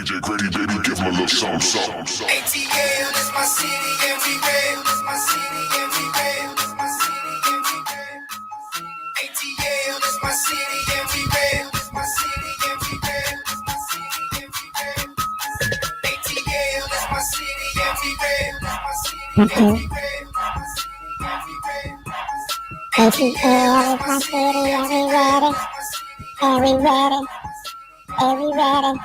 DJ Grady, baby, give him a little something. ATL is my city and we real. It's my city and we real. It's my city and we real. ATL is my city and we real. It's my city and we real. It's my city and we real. ATL is my city and we real. It's my city and we real. ATL is my city and we ready. And we ready. And we ready.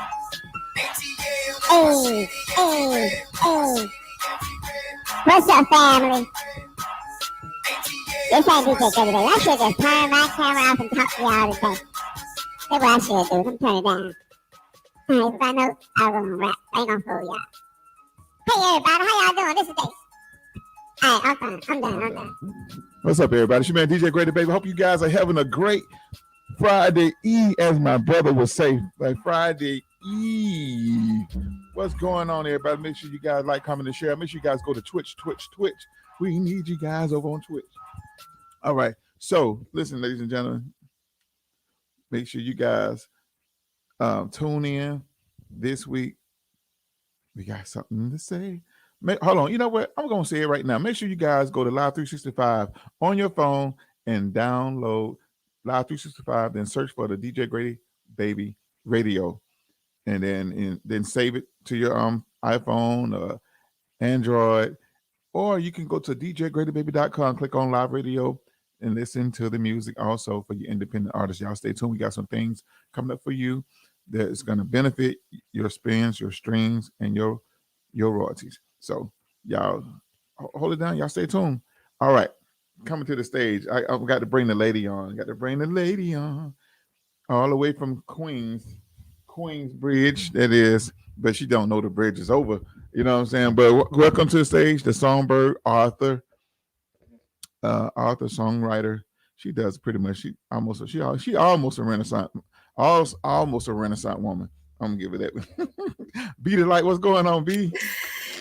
Hey, hey, hey. What's up, family? This ain't DJ Grady, baby. I should just turn my camera off and talk to y'all today. That's what I should do. I'm turning it down. Alright, if I know I was gonna rap. I ain't gonna fool y'all. Hey, everybody. How y'all doing? This is Dave. Alright, I'm done. What's up, everybody? It's your man, DJ Grady, baby. Hope you guys are having a great Friday Eve, as my brother would say. Like Friday Eve. What's going on, everybody? Make sure you guys like, comment, and share. Make sure you guys go to Twitch. We need you guys over on Twitch. All right. So, listen, ladies and gentlemen. Make sure you guys tune in this week. We got something to say. Hold on. You know what? I'm going to say it right now. Make sure you guys go to Live 365 on your phone and download Live 365. Then search for the DJ Grady Baby Radio. And then save it to your iPhone, Android, or you can go to djgradybaby.com, click on Live Radio, and listen to the music also for your independent artists. Y'all stay tuned. We got some things coming up for you that is going to benefit your spins, your streams, and your royalties. So y'all hold it down. Y'all stay tuned. All right. Coming to the stage. I've got to bring the lady on. All the way from Queensbridge, that is, but she don't know the bridge is over. You know what I'm saying? But welcome to the stage, the songbird, author, songwriter. She does pretty much. She almost a Renaissance, almost a Renaissance woman. I'm gonna give it that. B the light. What's going on, B?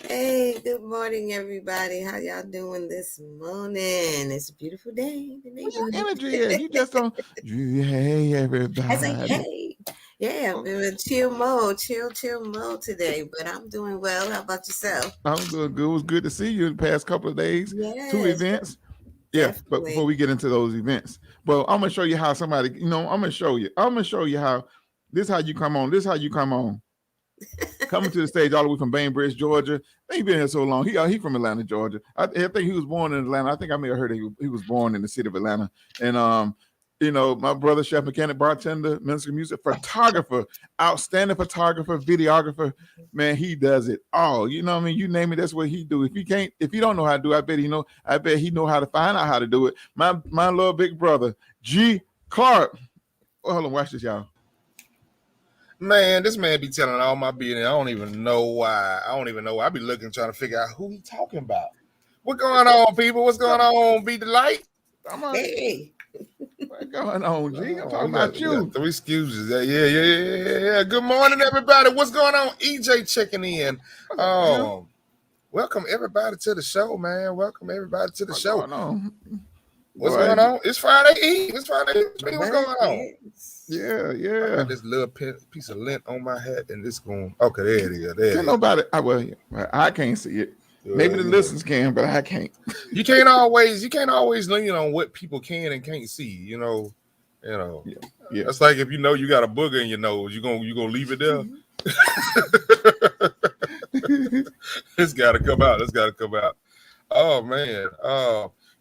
Hey, good morning, everybody. How y'all doing this morning? It's a beautiful day. What's your energy is? You just don't. Hey, everybody. I say, hey. Yeah, I'm in a chill mode today, but I'm doing well. How about yourself? I'm doing good. It was good to see you the past couple of days. Yes, 2 events. Yeah, definitely. But before we get into those events, I'm gonna show you how somebody, I'm gonna show you how this how you come on. Coming to the stage all the way from Bainbridge, Georgia. He been here so long. He from Atlanta, Georgia. I think he was born in Atlanta. I think I may have heard he was born in the city of Atlanta. And my brother, chef, mechanic, bartender, minister of music, photographer, outstanding photographer, videographer. Man, he does it all. You know what I mean? You name it, that's what he do. If he don't know how to do it, I bet he know how to find out how to do it. My little big brother, G. Clark. Hold on, watch this, y'all. Man, this man be telling all my business. I don't even know why. I be looking, trying to figure out who he talking about. What going on, people? What's going on? Be the light. Hey. What's going on, G? I'm talking about you. Got 3 excuses. Yeah. Good morning, everybody. What's going on? EJ checking in. Welcome everybody to the show, man. What's going on? What's going on? It's Friday Eve. What's going on? Yeah. I got this little piece of lint on my head, and this going. Okay, there it is. Can't nobody. I can't see it. Maybe the listeners can, but I can't. You can't always lean on what people can and can't see. You know. Yeah. That's like if you know you got a booger in your nose, you gonna leave it there. It's gotta come out. Oh man.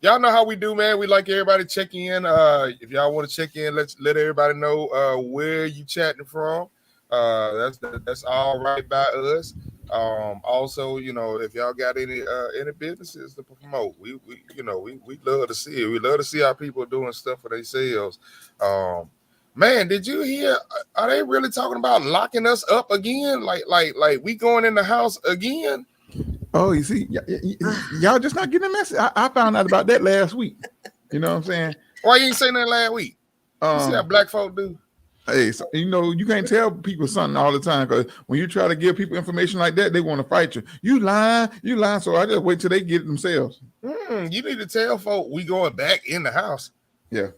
Y'all know how we do, man. We like everybody check in. If y'all want to check in, let everybody know where you chatting from. That's all right by us. Also, if y'all got any businesses to promote, we love to see it. We love to see our people doing stuff for themselves. Man, did you hear? Are they really talking about locking us up again? Like we going in the house again? Oh, you see, y'all just not getting the message. I found out about that last week. You know what I'm saying? Why you ain't saying that last week? You see how black folk do? Hey, so, you can't tell people something all the time, because when you try to give people information like that, they want to fight you. You lying. So I just wait till they get it themselves. You need to tell folk we going back in the house. Yeah,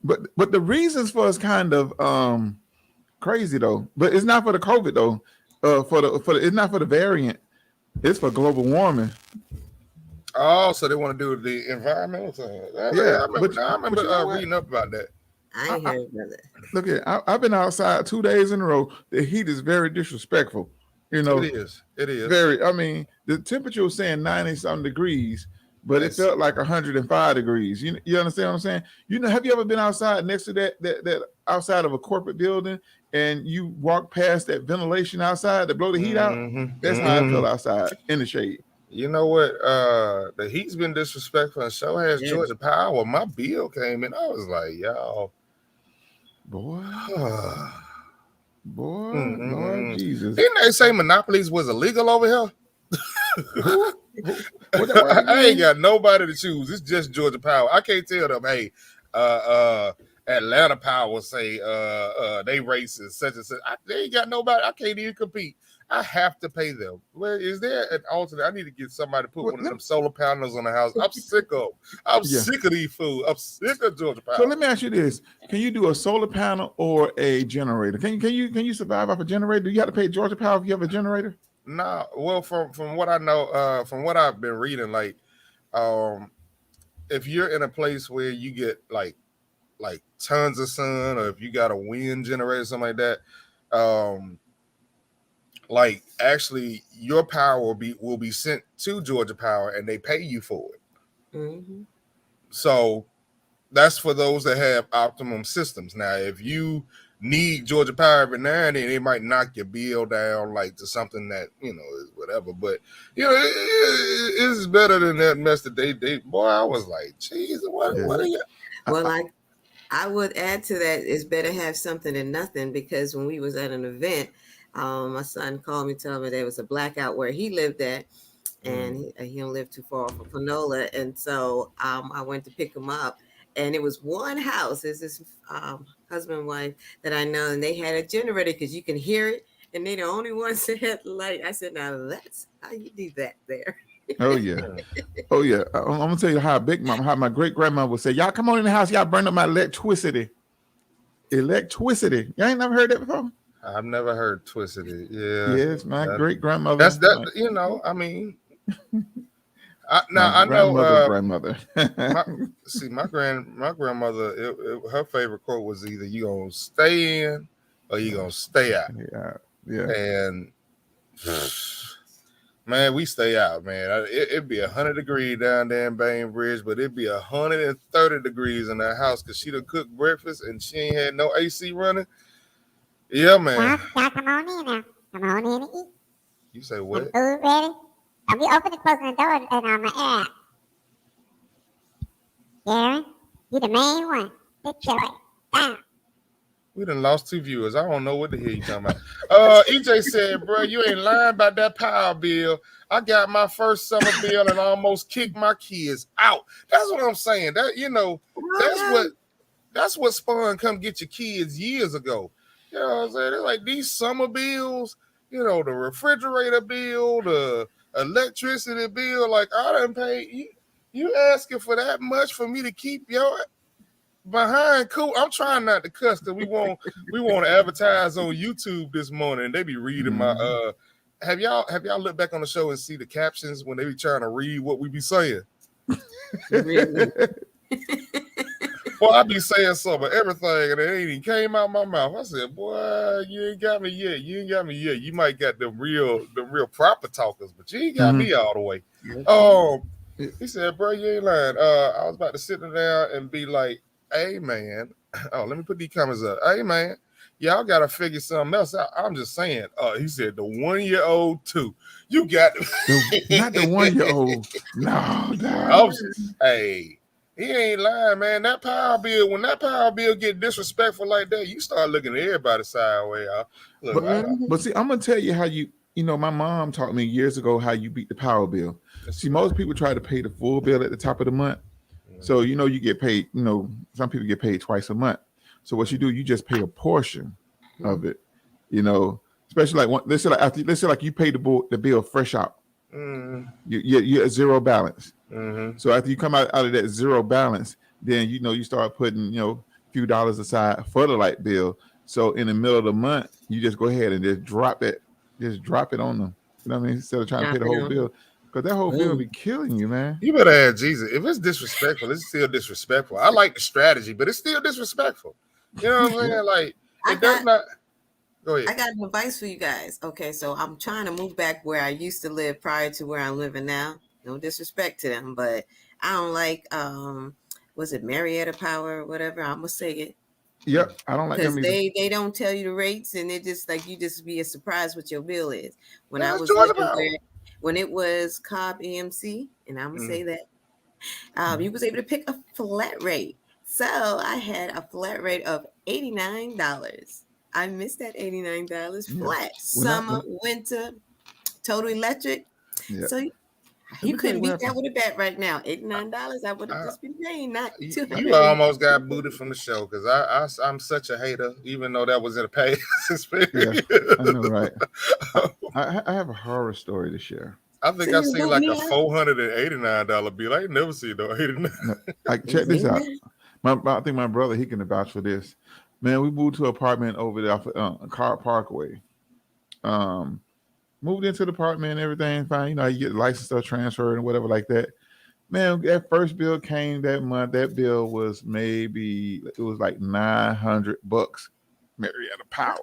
but the reasons for it's kind of crazy though. But it's not for the COVID though. for the it's not for the variant. It's for global warming. Oh, so they want to do the environmental thing. Yeah, I remember you know what? reading up about that. I ain't heard about it. Look at I've been outside 2 days in a row. The heat is very disrespectful. You know, It is. very. I mean, the temperature was saying 90-something degrees, but it felt like 105 degrees. You understand what I'm saying? You know, have you ever been outside next to that outside of a corporate building and you walk past that ventilation outside to blow the heat out? That's how I felt outside in the shade. You know what? The heat's been disrespectful, and so has Georgia Power. My bill came in. I was like, y'all, boy, Lord Jesus. Didn't they say monopolies was illegal over here? I ain't got nobody to choose. It's just Georgia Power. I can't tell them, hey, Atlanta Power say they racist, such and such. They ain't got nobody. I can't even compete. I have to pay them. Well, is there an alternate? I need to get somebody to put one of them solar panels on the house. I'm sick of. Sick of these fools. I'm sick of Georgia Power. So let me ask you this: can you do a solar panel or a generator? Can you survive off a generator? Do you have to pay Georgia Power if you have a generator? No. Well, from what I know, from what I've been reading, like, if you're in a place where you get like tons of sun, or if you got a wind generator, something like that, like actually your power will be sent to Georgia Power and they pay you for it. Mm-hmm. So that's for those that have optimum systems. Now, if you need Georgia Power every now and then, it might knock your bill down like to something that, you know, is whatever. But, you know, it's better than that mess that they boy, I was like, geez, what are you? Well, I would add to that, it's better have something than nothing, because when we was at an event, my son called me, told me there was a blackout where he lived at, and he don't live too far from Panola. And so I went to pick him up, and it was one house. It's this husband and wife that I know, and they had a generator because you can hear it, and they're the only ones that had light. I said, now that's how you do that there. Oh yeah. I'm gonna tell you how my great grandma would say, y'all come on in the house, y'all burn up my electricity. Y'all ain't never heard that before? I've never heard twisted. Yeah. Yes, my great grandmother. That's that. You know, I mean, I know. Grandmother. my grandmother. Her favorite quote was either "You gonna stay in or you gonna stay out." Yeah. And man, we stay out, man. It'd be 100 degrees down there in Bainbridge, but it'd be 130 degrees in that house because she done cooked breakfast and she ain't had no AC running. Yeah, man. Y'all come on in now. Come on in and eat. You say what? Food ready? I'll be open and closing the door and on my air out. Darren, you the main one. Big Joey. Down. We done lost 2 viewers. I don't know what the hell you talking about. EJ said, bro, you ain't lying about that power bill. I got my first summer bill and almost kicked my kids out. That's what I'm saying. That, you know, that's what spawned come get your kids years ago. You know what I'm saying? They're like these summer bills, you know, the refrigerator bill, the electricity bill, like I done pay you asking for that much for me to keep your behind cool. I'm trying not to cuss because we want to advertise on YouTube this morning. They be reading my have y'all looked back on the show and see the captions when they be trying to read what we be saying? Well, I be saying something, everything, and it ain't even came out my mouth. I said, boy, you ain't got me yet. You might got the real proper talkers, but you ain't got me all the way. He said, bro, you ain't lying. I was about to sit down and be like, hey, man. Oh, let me put these comments up. Hey, man, y'all got to figure something else out. I'm just saying. He said, the 1-year-old too. You got not the 1-year-old. No. Hey. He ain't lying, man. That power bill, when that power bill get disrespectful like that, you start looking at everybody sideways. But see, I'm gonna tell you how you know, my mom taught me years ago how you beat the power bill. See, most people try to pay the full bill at the top of the month. So, you know, you get paid, you know, some people get paid twice a month. So what you do, you just pay a portion of it, you know, especially like let's say like you pay the bill fresh out. You're at zero balance. So after you come out of that zero balance, then you know you start putting, you know, a few dollars aside for the light bill. So in the middle of the month, you just go ahead and just drop that just drop it on them. You know what I mean? Instead of trying to pay Drop the it whole on. bill, because that whole bill Boom. be killing you, man. You better ask Jesus. If it's disrespectful, it's still disrespectful. I like the strategy, but it's still disrespectful. You know what I'm saying? Like I it does got not. Go ahead. I got advice for you guys. Okay, so I'm trying to move back where I used to live prior to where I'm living now. No disrespect to them, but I don't like was it Marietta Power or whatever? I'm gonna say it. Yep, I don't like Because them either. they don't tell you the rates, and it just like you just be surprised what your bill is. When I That's was Georgia living Power. where when it was Cobb EMC, and I'm gonna say that you was able to pick a flat rate. So I had a flat rate of $89. I missed that $89 Yeah. flat. When I Summer, winter, total electric. yeah. So Let you me tell you couldn't what beat that happened. with a bet right now. $89, I would have I, just been paying, not you 200. almost got booted from the show because I'm such a hater, even though that was in a past Yeah, experience. I know, right? I have a horror story to share. I So think I you seen boot like a me out. $489 bill. I ain't never seen no 89. No, like check this out. I think my brother he can vouch for this. Man, we moved to an apartment over there off Car Parkway. Um, moved into the apartment and everything fine. You know, you get the license stuff transferred and whatever like that. Man, that first bill came that month. That bill was maybe it was like $900. Marietta Power.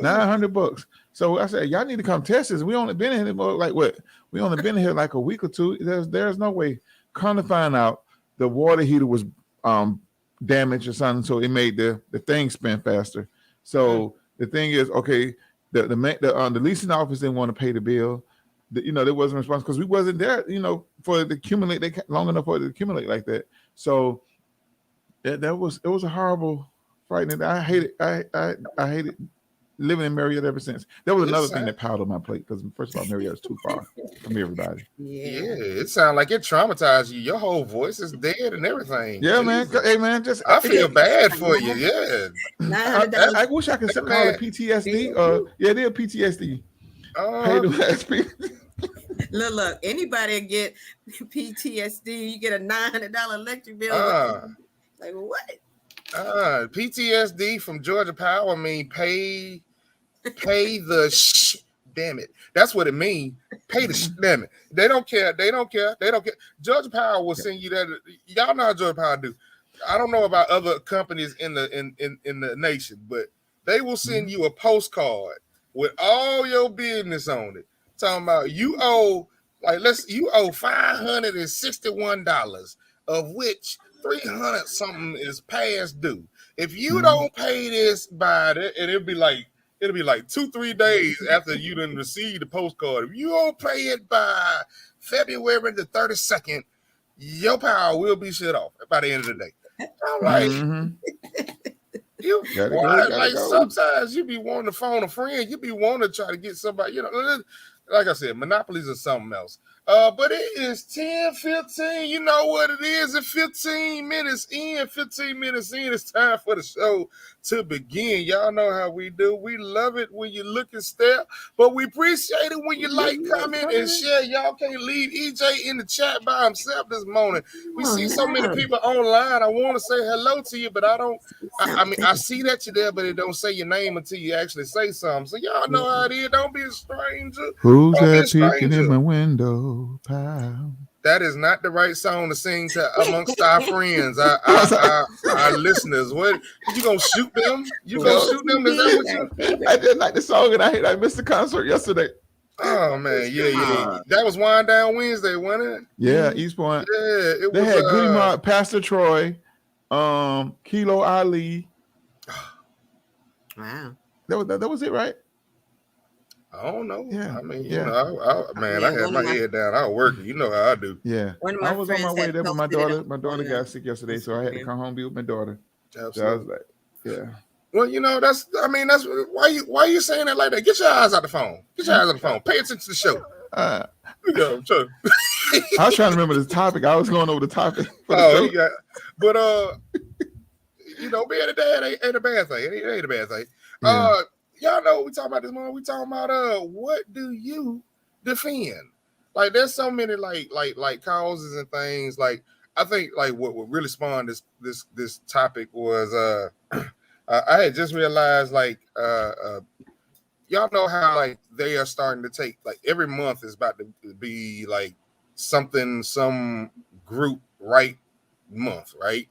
$900. So I said, y'all need to come test this. We only been in here like what? We only been here like a week or two. There's no way. Come to find out, the water heater was damaged or something, so it made the thing spin faster. So the thing is, okay, the leasing office didn't want to pay the bill. You know, they wasn't responsible because we wasn't there. You know, for it to accumulate long enough for it to accumulate like that. So that was it was a horrible, frightening. I hate it. I hate it living in Marietta ever since. That was another thing that piled on my plate because first of all, Marietta's too far from everybody. Yeah, Yeah. it sounds like it traumatized you. Your whole voice is dead and everything. Yeah, man. Jesus. Hey, man. Just I feel bad for you. Yeah. $900. I wish I could That call man. it PTSD. Yeah, they're PTSD. Pay Uh, the last Look, anybody get PTSD, you get a $900 electric bill. uh, Like what? PTSD from Georgia Power mean pay the damn it. That's what it means. Pay the damn it. They don't care. They don't care. They don't care. Georgia Power will send you that. Y'all know how Georgia Power do. I don't know about other companies in the nation, but they will send you a postcard with all your business on it. Talking about you owe you owe $561, of which 300 something is past due. If you don't pay this by it, and it'll be like 2-3 days after you done receive the postcard. If you don't pay it by February the 32nd, your power will be shut off by the end of the day. I'm like, you Gotta what? go. Like sometimes you be wanting to phone a friend, you be wanting to try to get somebody, like I said, monopolies are something else. But it is 10:15. You know what it is? At 15 minutes in, it's time for the show to begin. Y'all know how we do. We love it when you look and stare, but we appreciate it when you like, comment, and share. Y'all can't leave EJ in the chat by himself this morning. We see so many people online. I want to say hello to you, but I don't. I mean, I see that you're there, but it don't say your name until you actually say something. So y'all know how it is. Don't be a stranger. Who's Don't be that a peeking in stranger. my window, pal? That is not the right song to sing to amongst our friends, our listeners. What you gonna shoot them? You gonna shoot them? Is that what you? I didn't like the song and I missed the concert yesterday. Oh man, yeah. That was Wind Down Wednesday, wasn't it? Yeah, East Point. Yeah, it They was. had Goody Mob, Pastor Troy, Kilo Ali. Wow. That was it, right? I don't know. Yeah, I mean, yeah. I had my head down. I was working. You know how I do. Yeah. One of I my was on my friends way had there, but my posted it daughter on got sick yesterday, so I had to Instagram. come home and be with my daughter. So I was Absolutely. like, yeah. Well, that's why you saying that like that? Get your eyes out the phone. Get your eyes out the phone. Pay attention to the show. I Sure. was trying to remember the topic. I was going over the topic. But being a dad ain't a bad thing. It ain't a bad thing. Yeah. Y'all know what we talking about this morning. We talking about what do you defend? Like there's so many like causes and things. Like I think like what really spawned this topic was I had just realized like y'all y'all know how like they are starting to take like every month is about to be like some group right month, right?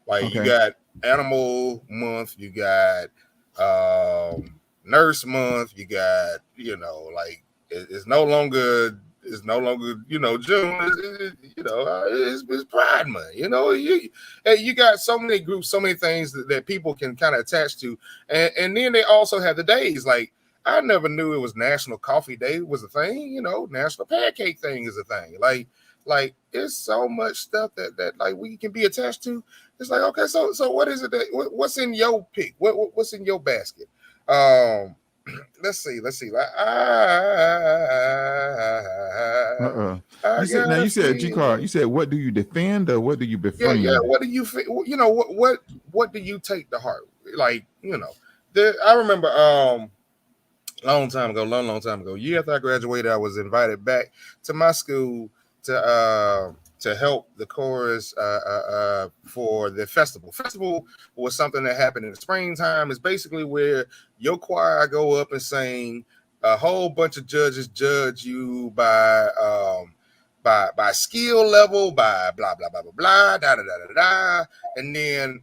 Like you Okay. got animal month, you got nurse month, you got like it's no longer June. It's Pride Month. You got so many groups, so many things that people can kind of attach to, and then they also have the days. Like I never knew it was National Coffee Day was a thing. National Pancake thing is a thing. Like it's so much stuff that like we can be attached to. It's like, okay, so what is it what's in your pick? What's in your basket? Let's see. You said G Clark. You said, what do you defend or what do you befriend? Yeah. What do you what do you take to heart? Like, I remember long time ago, year after I graduated, I was invited back to my school to help the chorus for the festival. Festival was something that happened in the springtime. It's basically where your choir go up and sing. A whole bunch of judges judge you by skill level, by blah blah blah blah blah, da da da da da, and then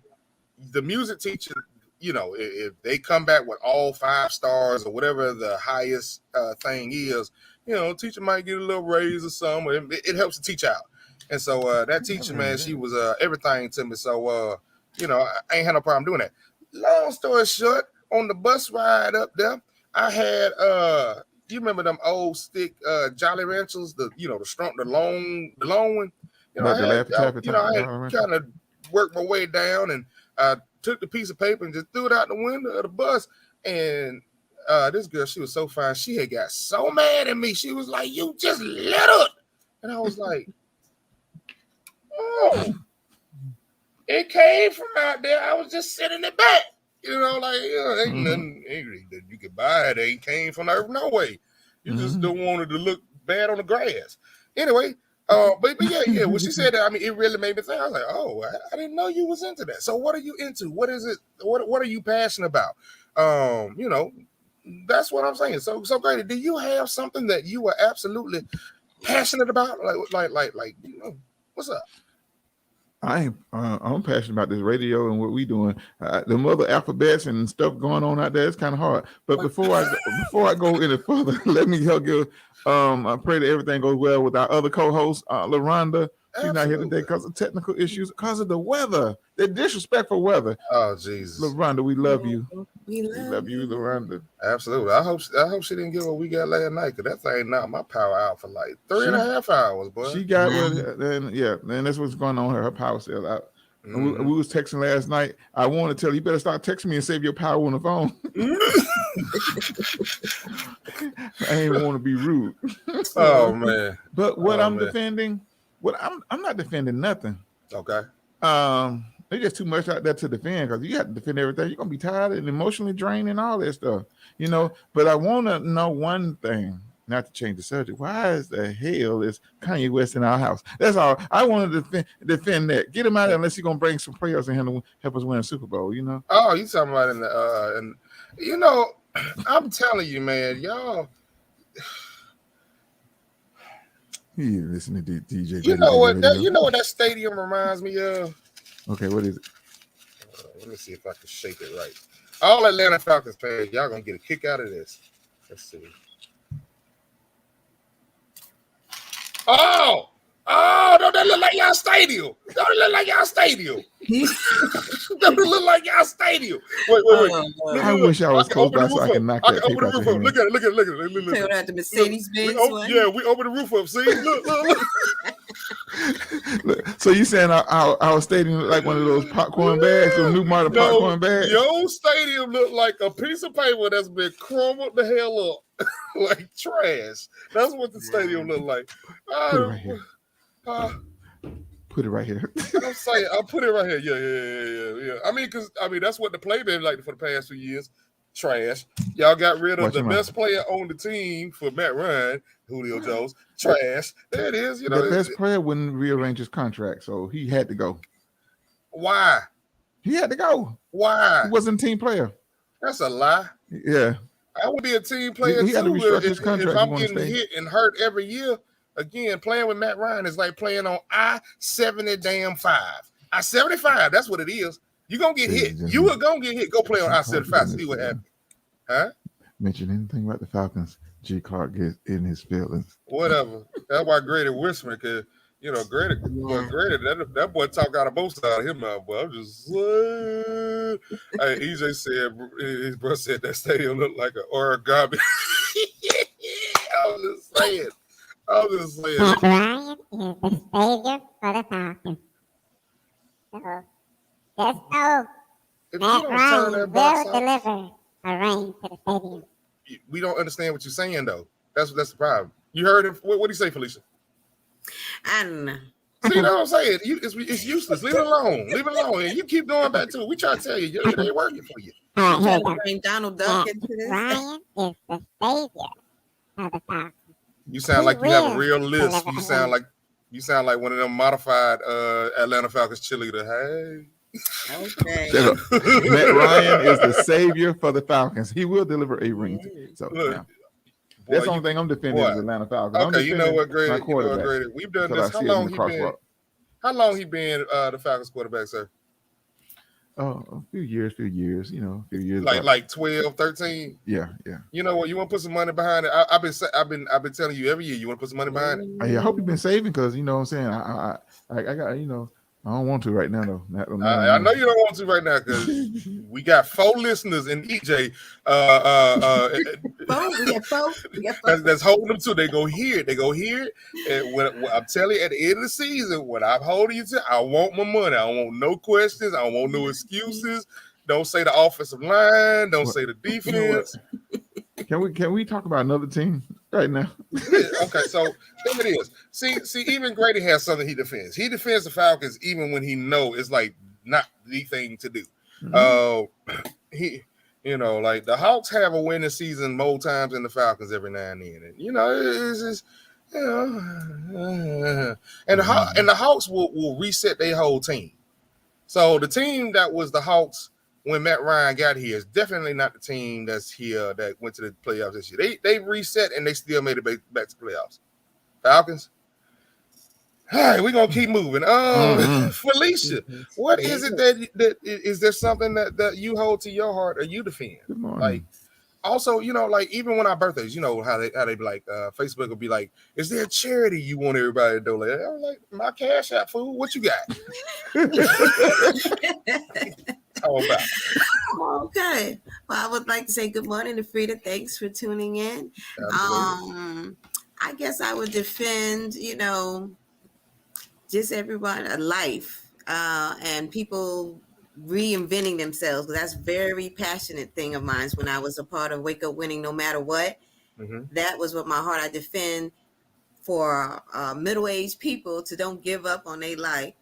the music teacher, if they come back with all 5 stars or whatever the highest thing is, teacher might get a little raise or something. It helps to teach out. And so that teacher, man, she was everything to me. So, I ain't had no problem doing that. Long story short, on the bus ride up there, I had, you remember them old stick Jolly Ranchers, the long one? I had kind of worked my way down and took the piece of paper and just threw it out the window of the bus. And this girl, she was so fine. She had got so mad at me. She was like, "You just let her." And I was like, "Oh, it came from out there. I was just sitting it back." Ain't nothing angry that you could buy. It ain't came from the earth, no way. You just don't want it to look bad on the grass. Anyway, but yeah. When she said that, I mean, it really made me think. I was like, oh, I didn't know you was into that. So what are you into? What is it? What are you passionate about? That's what I'm saying. So Grady, do you have something that you are absolutely passionate about? Like, what's up? I'm passionate about this radio and what we doing. The mother alphabets and stuff going on out there. It's kind of hard. But before I go any further, let me help you. I pray that everything goes well with our other co-host, LaRonda. She's not here today because of technical issues, because of the weather, the disrespectful weather. Oh Jesus, LaRonda, we love you. We love you, LaRonda. Absolutely. I hope she didn't get what we got last night, because that thing knocked my power out for like 3.5 hours, boy. She got and that's what's going on. Her power cell out. Mm-hmm. We was texting last night. I want to tell you better start texting me and save your power on the phone. I ain't want to be rude. Oh man. But what I'm defending, I'm not defending nothing. Okay. There's just too much out there to defend, because you have to defend everything. You're gonna be tired and emotionally drained and all that stuff, But I want to know one thing, not to change the subject. Why is the hell is Kanye West in our house? That's all. I want to defend that. Get him out there unless he's gonna bring some players and help us win a Super Bowl. Oh, you talking about in the I'm telling you, man, y'all. You listen to DJ. You know what that stadium reminds me of? Okay, what is it? Let me see if I can shape it right. All Atlanta Falcons fans, y'all gonna get a kick out of this. Let's see. Oh, don't that look like y'all stadium? Don't it look like y'all stadium? Don't it look like y'all stadium? Wait. Look, I wish I was close by so I can knock that tape out your hand. Look at it. Look at the Mercedes-Benz one. Yeah, we open the roof up. See? Look. Look, so you saying our stadium look like one of those popcorn bags, those new model popcorn bags? Your stadium look like a piece of paper that's been crumbled the hell up, like trash. That's what the stadium look like. Put it right here. Put it right here. I'm saying, I'll put it right here. Yeah. I mean, that's what the play been like for the past 2 years. Trash. Y'all got rid of the best player on the team for Matt Ryan, Julio Jones. Trash. There it is. The best player wouldn't rearrange his contract, so he had to go. Why? He had to go. Why? He wasn't a team player. That's a lie. Yeah. I would be a team player He had to too. restructure his If contract. I'm He wanna getting stay. hit and hurt every year, again, playing with Matt Ryan is like playing on I-75. I-75, that's what it is. You're gonna get hit. You are gonna get hit. Go play on I-75. See what happens. Huh? Mention anything about the Falcons, G. Clark gets in his feelings. Whatever. That's why Grady whispering, because you know, Grady, that boy talk out of both sides of his mouth, boy. I'm just hey, EJ said his brother said that stadium looked like an origami. I was just saying. Matt Ryan is the savior for the Falcons. So just know If you Matt don't turn Ryan that will box off, deliver a ring to the stadium. we don't understand what you're saying though. That's the problem. You heard him. What do you say, Felicia? I don't know. See, what I'm saying? It's useless. Leave it alone. Leave it alone. And you keep going back to it. We try to tell you, it ain't working for you. All right, here Trying we to go. bring Donald Duck Matt into this. Ryan is the savior of the Falcons. You sound like you have a real list. You sound like one of them modified Atlanta Falcons cheerleader. Hey. Okay. Matt Ryan is the savior for the Falcons. He will deliver a ring. So Look, that's the only thing I'm defending is Atlanta Falcons. Okay, you know what, Grady? Grady? We've done this. How long he been the Falcons quarterback, sir? Oh, a few years, a few years. Like 12, 13? Yeah. You know what? You want to put some money behind it? I've been telling you every year. You want to put some money behind it? I hope you've been saving because you know what I'm saying. I got I don't want to right now though. I know you don't want to right now because we got 4 listeners in EJ. We got 4. That's holding them to. They go hear it. And when I'm telling you, at the end of the season, when I'm holding you to, I want my money. I don't want no questions. I don't want no excuses. Don't say the offensive line. Don't say the defense. Can we talk about another team right now? Okay, so there it is. See, even Grady has something he defends. He defends the Falcons even when he know it's like not the thing to do. Like the Hawks have a winning season more times than the Falcons every now and then. And it's just and the Hawks will reset their whole team. So the team that was the Hawks when Matt Ryan got here is definitely not the team that's here that went to the playoffs this year. They reset and they still made it back to playoffs. Falcons. All right, we're gonna keep moving. Felicia, what is it that is there something that you hold to your heart or you defend? Like, also, like even when our birthdays, how they be like, Facebook will be like, is there a charity you want everybody to donate? I'm like, my Cash App, fool. What you got? Okay. Well, I would like to say good morning to Frida. Thanks for tuning in. I guess I would defend, just everyone, a life, and people reinventing themselves. That's a very passionate thing of mine. When I was a part of Wake Up Winning No Matter What, that was what my heart I defend for middle-aged people to don't give up on their life.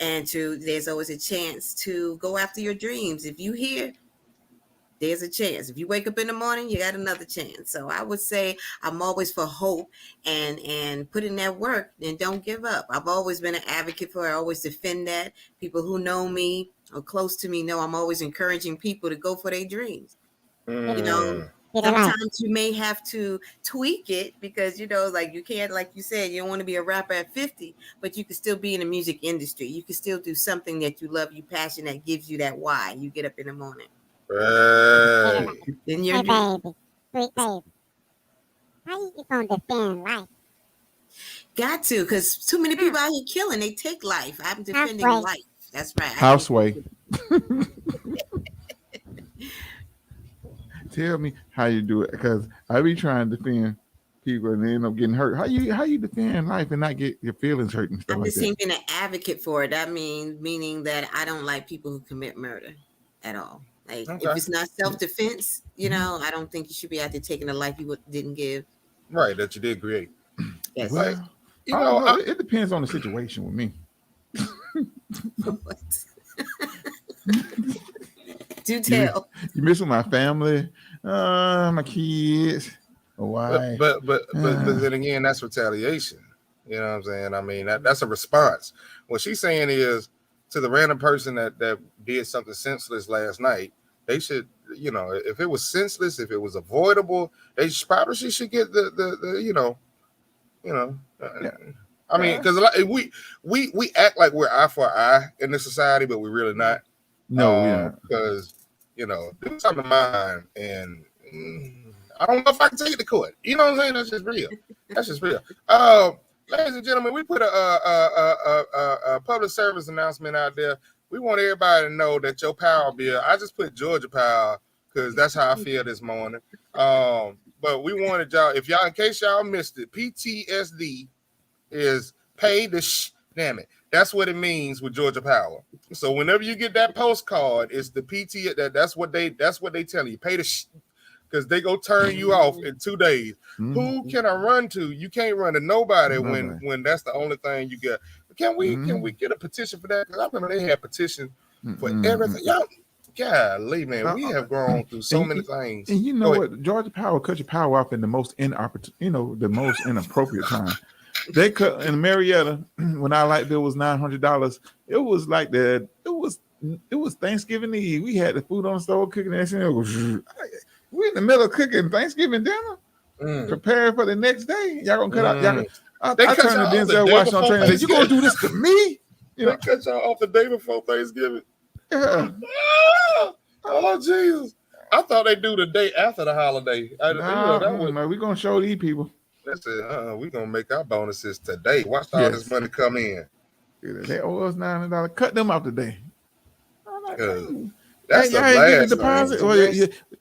And there's always a chance to go after your dreams. If you hear, there's a chance. If you wake up in the morning, you got another chance. So I would say I'm always for hope and put in that work and don't give up. I've always been an advocate for it. I always defend that. People who know me or close to me know I'm always encouraging people to go for their dreams. Sometimes you may have to tweak it because, like you can't, like you said, you don't want to be a rapper at 50, but you can still be in the music industry. You can still do something that you love, you passion, that gives you that why. You get up in the morning. Then you're baby. Sweet baby. How you gonna defend life? Got to, because too many people out here killing. They take life. I'm defending life. That's right. Houseway. Tell me how you do it, because I be trying to defend people and they end up getting hurt. How you defend life and not get your feelings hurt and stuff like that? I'm just being an advocate for it. That meaning that I don't like people who commit murder at all. Like if it's not self-defense, I don't think you should be out there taking a life you didn't give. Right, that you did create. Yes. Well, it depends on the situation with me. What? Do tell. You mess with my family, my kids. Why? But then again, that's retaliation. You know what I'm saying? I mean, that's a response. What she's saying is to the random person that did something senseless last night, They should, you know, if it was senseless, if it was avoidable, they probably should get the you know. Yeah. I mean, because we act like we're eye for eye in this society, but we're really not. No, yeah. Because you know, do something to mine, and I don't know if I can take it to court. You know what I'm saying? That's just real. That's just real. Ladies and gentlemen, we put a public service announcement out there. We want everybody to know that your power bill. I just put Georgia Power because that's how I feel this morning. But we wanted y'all, if y'all, in case y'all missed it, PTSD is pay the damn it. That's what it means with Georgia Power. So whenever you get that postcard, it's the PT. That's what they tell you. Pay the because they go turn you off in 2 days. Who can I run to? You can't run to nobody when that's the only thing you get. Can we get a petition for that? Because I remember they had petition for everything. Y'all, golly, man, we have grown through so many things. And you know what? Georgia Power cut your power off in the most inappropriate time. They cut in Marietta when our light bill was $900. It was like it was Thanksgiving Eve. We had the food on the stove cooking and everything. We're in the middle of cooking Thanksgiving dinner, preparing for the next day. Y'all gonna cut out? I turned to Denzel Washington train and said, "You gonna do this to me?" You know, they cut y'all off the day before Thanksgiving. Yeah. Oh Jesus! I thought they do the day after the holiday. We're gonna show these people. That's it. We're gonna make our bonuses today. Watch all this money come in. They owe us $900. Cut them off today. That's the last deposit.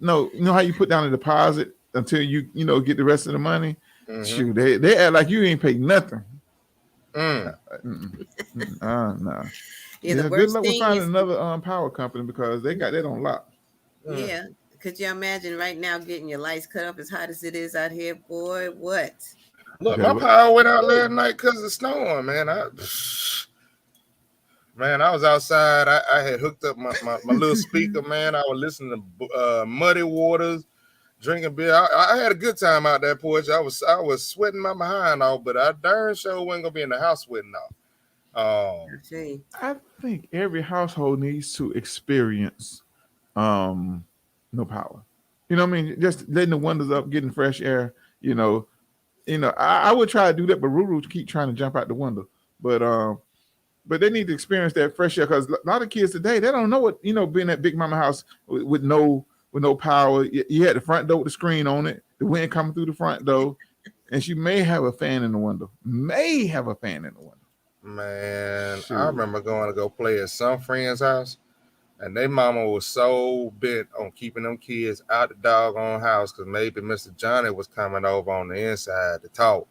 No, you know how you put down a deposit until you get the rest of the money. Shoot, they act like you ain't paid nothing. No. Yeah, the good worst luck thing with finding is another power company because they got that on lock. Yeah. Could you imagine right now getting your lights cut off as hot as it is out here, boy? What? Look, my power went out last night because of the storm, man. I was outside. I had hooked up my little speaker, man. I was listening to Muddy Waters, drinking beer. I had a good time out there, porch. I was sweating my behind off, but I darn sure wasn't gonna be in the house sweating off. I think every household needs to experience no power. You know what I mean? Just letting the windows up, getting fresh air. I would try to do that, but Ruru keep trying to jump out the window. But they need to experience that fresh air because a lot of kids today, they don't know what, being at Big Mama house with no power. You had the front door with the screen on it, the wind coming through the front door, and she may have a fan in the window. Man, shoot. I remember going to go play at some friend's house, and their mama was so bent on keeping them kids out the doggone house because maybe Mr. Johnny was coming over on the inside to talk.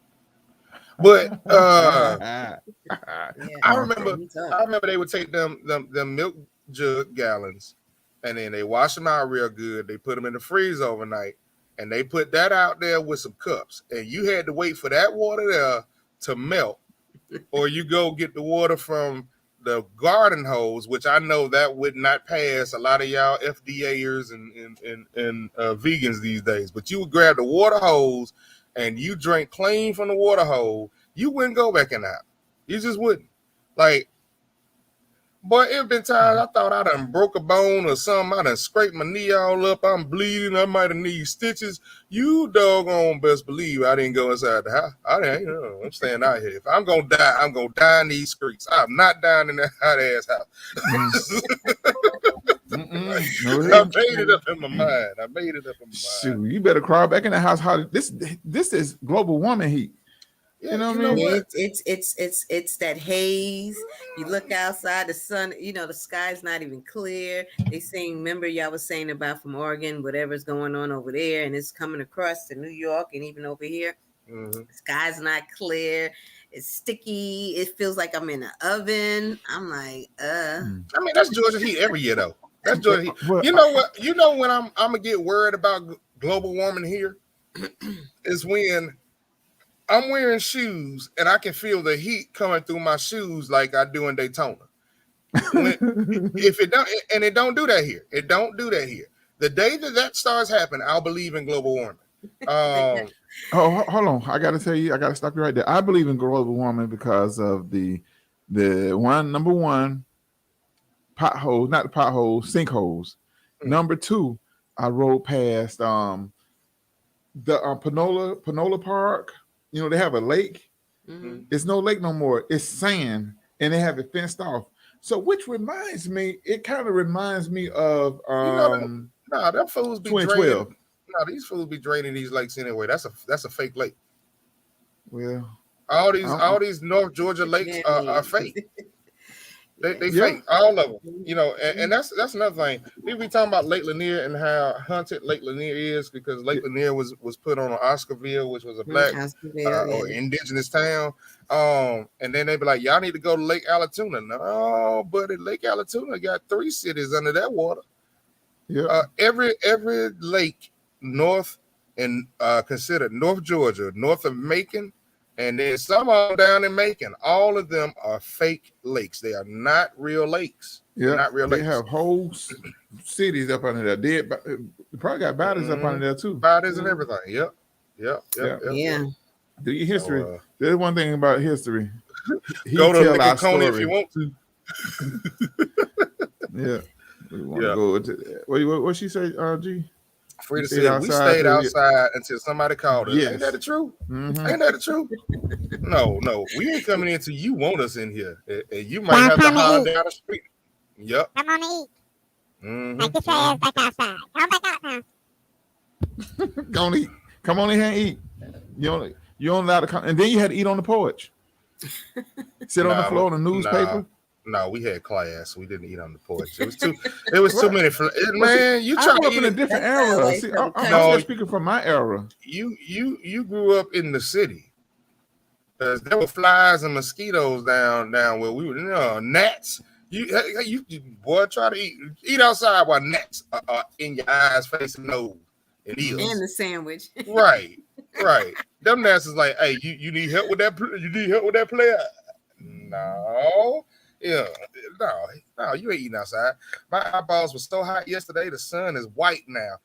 But I remember they would take them milk jug gallons, and then they wash them out real good. They put them in the freezer overnight, and they put that out there with some cups, and you had to wait for that water there to melt, or you go get the water from the garden hose, which I know that would not pass a lot of y'all FDAers and vegans these days. But you would grab the water hose and you drink clean from the water hose. You wouldn't go back in the house. You just wouldn't. Like, boy, it been times I thought I done broke a bone or something. I done scraped my knee all up. I'm bleeding. I might have need stitches. You doggone best believe I didn't go inside the house. I'm staying out here. If I'm going to die, I'm going to die in these streets. I'm not dying in that hot ass house. I made it up in my mind. Shoot, you better crawl back in the house. This is global warming heat. Yeah, you know what I mean? It's that haze. You look outside, the sun, the sky's not even clear. Remember y'all was saying about from Oregon, whatever's going on over there, and it's coming across to New York and even over here. The sky's not clear. It's sticky. It feels like I'm in an oven. I'm like, I mean, that's Georgia heat every year, though. That's Georgia heat. You know what? You know when I'm gonna get worried about global warming here is when I'm wearing shoes and I can feel the heat coming through my shoes like I do in Daytona. It don't do that here. It don't do that here. The day that starts happening, I'll believe in global warming. Hold on. I got to tell you, I got to stop you right there. I believe in global warming because of the number one potholes, not the potholes, sinkholes Number two, I rode past the Panola Park. You know, they have a lake. Mhm. It's no lake no more. It's sand, and they have it fenced off. So, which reminds me, it kind of reminds me of You know that? Nah, them fools be draining. 2012. Nah, these fools be draining these lakes anyway. That's a fake lake. Well, All I'm these North Georgia lakes are Man-made. fake. They yeah, fake, all of them. You know, and that's another thing. People be talking about Lake Lanier and how haunted Lake Lanier is because Lake Lanier was put on Oscarville, which was a black Oscarville, or yeah. indigenous town. And then they be like, y'all need to go to Lake Allatoona. No, buddy, Lake Allatoona got 3 cities under that water. yeah, Every lake north and considered North Georgia, north of Macon, and then some are down in Macon. All of them are fake lakes. They are not real lakes. They're yeah. not real They lakes. have whole cities up under there. Dead, they probably got bodies up under there too. Bodies and everything. Yep. Yeah. Do your history. So, There's one thing about history. He go to tell our Coney if story. you want to. Yeah, we want to go into that. What she say, G? Free to stayed say we outside stayed till- outside until somebody called us. Yes. Ain't that the truth? Mhm. Ain't that the truth? No, we ain't coming in until you want us in here. And you might have to Come on, holler eat. down the street. Yep. Come on and eat. Mhm. Now get your ass back outside. Come back out now. Go on, eat. Come on in here and eat. You don't allowed to come, and then you had to eat on the porch. Sit on the Nah, floor on the newspaper. No, we had class. We didn't eat on the porch. It was too. It was too many. Man, you I try grew to up eat in a it. different That sound era. like See, some I'm No. just speaking from my era. You grew up in the city. Because there were flies and mosquitoes down where we were. Gnats. You boy, try to eat outside while gnats are in your eyes, face, and nose, and ears. And the sandwich. Right. Them gnats is like, hey, you need help with that? You need help with that player? No. Yeah. No, you ain't eating outside. My eyeballs were so hot yesterday. The sun is white now.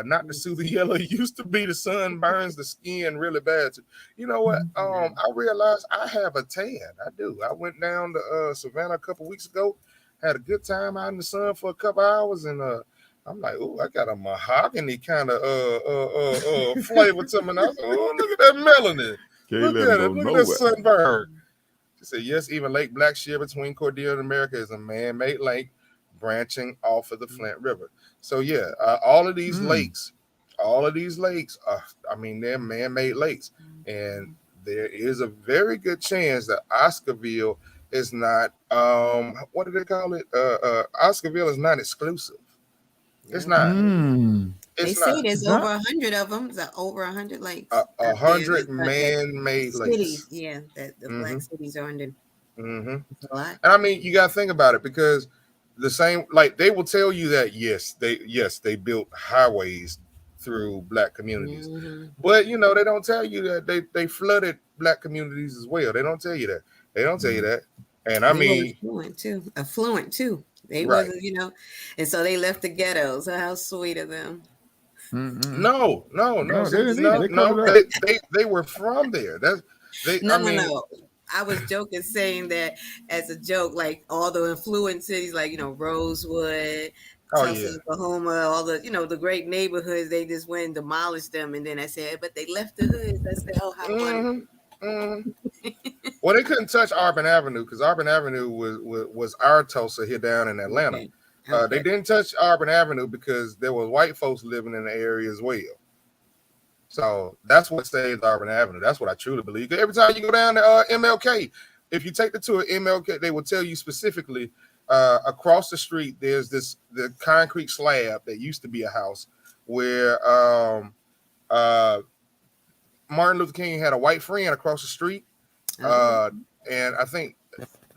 Not the soothing yellow it used to be. The sun burns the skin really bad. You know what? I realized I have a tan. I do. I went down to Savannah a couple weeks ago, had a good time out in the sun for a couple hours, and I'm like, oh, I got a mahogany kind of flavor to me. And I was like, oh, look at that melanin. Look at it. Look at that sunburn. She said, yes, even Lake Black Shear between Cordillera and America is a man-made lake branching off of the Flint River. So yeah, all of these lakes are, they're man-made lakes. And there is a very good chance that Oscarville is not, what do they call it? Oscarville is not exclusive. It's not. They It's say not. there's over 100 of them. There's over 100 lakes. 100 man-made cities. lakes. Yeah, that the black cities are under. Mm-hmm. A lot. And I mean, you got to think about it because the same, like they will tell you that they built highways through black communities, but you know they don't tell you that they flooded black communities as well. They don't tell you that. They don't tell you that. And I mean, affluent too. They right. wasn't, and so they left the ghettos. How sweet of them. No. They were from there. No. I was joking, saying that as a joke, like all the affluent cities, like Rosewood, Tulsa, Oklahoma, all the the great neighborhoods, they just went and demolished them. And then I said, but they left the hoods. I said, oh, how funny. Well, they couldn't touch Auburn Avenue because Auburn Avenue was our Tulsa here down in Atlanta. Okay. They didn't touch Auburn Avenue because there was white folks living in the area as well. So that's what saved Auburn Avenue. That's what I truly believe. Every time you go down to MLK, if you take the tour of MLK, they will tell you specifically across the street, there's the concrete slab that used to be a house where Martin Luther King had a white friend across the street. And I think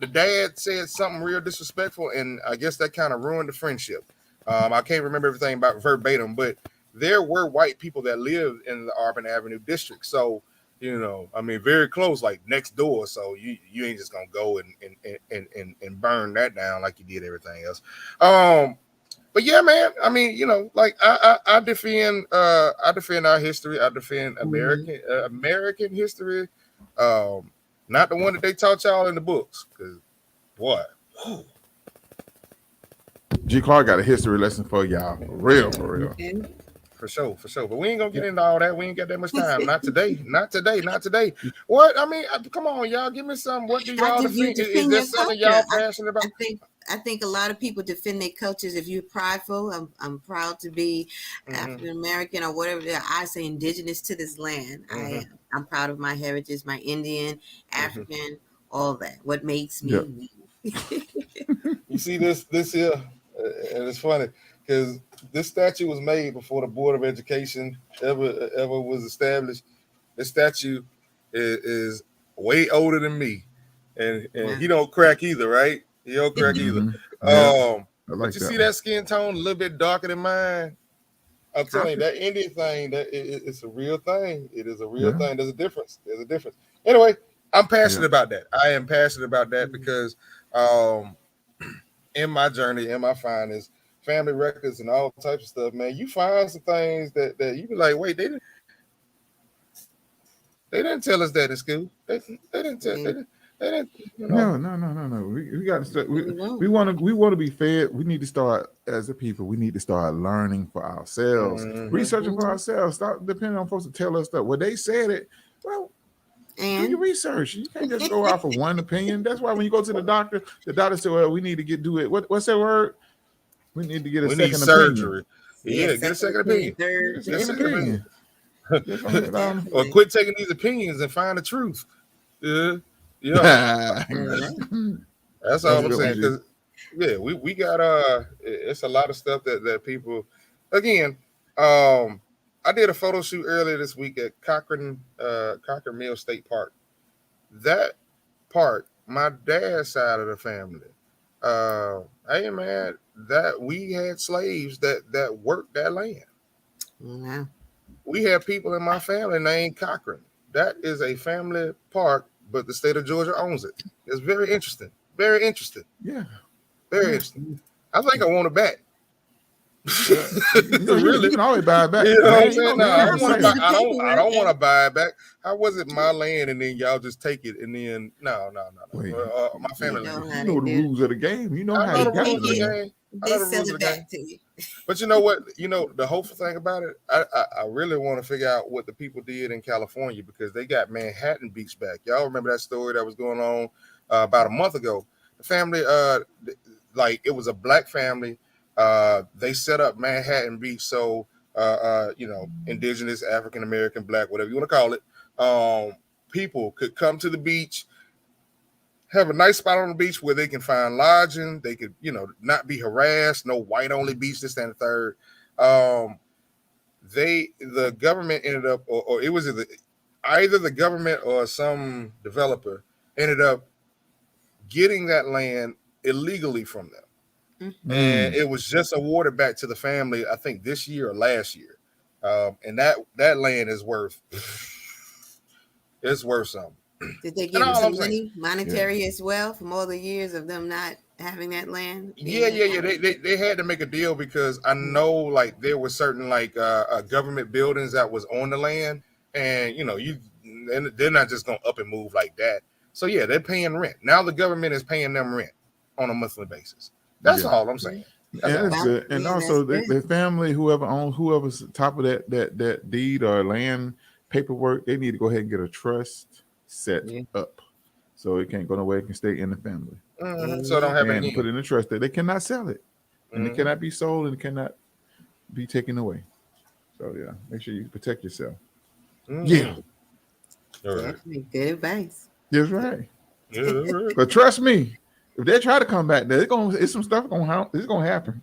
the dad said something real disrespectful, and I guess that kind of ruined the friendship. I can't remember everything about verbatim, but there were white people that lived in the Auburn Avenue district. So, very close, like next door. So you ain't just gonna go and burn that down like you did everything else. But yeah, man, I mean, I defend our history. I defend American history. Not the one that they taught y'all in the books, because boy. G. Clark got a history lesson for y'all. For real, for real. Okay. For sure, for sure. But we ain't gonna get into all that. We ain't got that much time. Not today. Not today. Not today. What? I mean, come on, y'all. Give me some. What do Not y'all if you defend? Is defend there your something culture. y'all passionate about? I think a lot of people defend their cultures. If you're prideful, I'm proud to be African American or whatever. I say indigenous to this land. I'm proud of my heritage, my Indian, African, all that. What makes me Yep. me. You see this here, and it's funny because this statue was made before the Board of Education ever was established. This statue is way older than me, and Wow. he don't crack either, right? He don't crack either. Yeah, I But like you that see one. that skin tone a little bit darker than mine. I'm telling you, Copy. that Indian thing, it's a real thing. It is a real Yeah. thing. There's a difference. There's a difference. Anyway, I'm passionate Yeah. about that. I am passionate about that because in my journey, in my findings, family records and all types of stuff, man, you find some things that you be like, wait, they didn't tell us that in school. They didn't tell they didn't, you know. No. We got to start. Really won't. We want to be fed. We need to start as a people. We need to start learning for ourselves, researching for ourselves. Stop depending on folks to tell us stuff. Well, they said it. Well, do your And research. You can't just go off of one opinion. That's why when you go to the doctor said, "Well, we need to do it." What's that word? We need to get a We need second opinion. surgery. yeah, Yeah, get a second opinion. third. Get a Get a second second opinion. opinion. Or quit taking these opinions and find the truth. Yeah. That's all I'm saying. Because we got it's a lot of stuff that people again. I did a photo shoot earlier this week at Cochran Mill State Park. That park, my dad's side of the family. Hey man, that we had slaves that worked that land. Wow. We have people in my family named Cochran. That is a family park, but the state of Georgia owns it. It's very interesting. Very interesting. Yeah. Very interesting. I think I want it back. You can always buy it back. You know what I'm You saying? know, No, I man, don't want to say- buy. I don't want to buy it back. How was it my land and then y'all just take it and then no. Wait. My family You know land. how You know the they do. rules of the game. You know I how know you the got rules of the it. game. I They know the send rules it of the game. back to you. But you know what? You know, the hopeful thing about it, I really want to figure out what the people did in California because they got Manhattan Beach back. Y'all remember that story that was going on about a month ago? The family, like it was a black family. They set up Manhattan Beach so, indigenous, African American, black, whatever you want to call it, people could come to the beach, have a nice spot on the beach where they can find lodging. They could, not be harassed. No white only beach, this and the third. The government ended up, or it was either the government or some developer ended up getting that land illegally from them, and it was just awarded back to the family. I think this year or last year, and that land is worth something. Did they And give them all I'm some saying, money, monetary as well, from all the years of them not having that land? yeah. They had to make a deal because I know like there were certain like government buildings that was on the land, and they're not just gonna up and move like that. So yeah, they're paying rent now. The government is paying them rent on a monthly basis. That's all I'm saying. That's all. And that's good. And Yeah, also that's the family, whoever's top of that deed or land paperwork, they need to go ahead and get a trust set up. So it can't go nowhere, it can stay in the family. So it don't happen And again. put in a trust that they cannot sell it. And it cannot be sold and it cannot be taken away. So yeah, make sure you protect yourself. Yeah. All right. definitely good advice. That's right. Yeah, that's right. But trust me, if they try to come back there, it's some stuff it's gonna happen.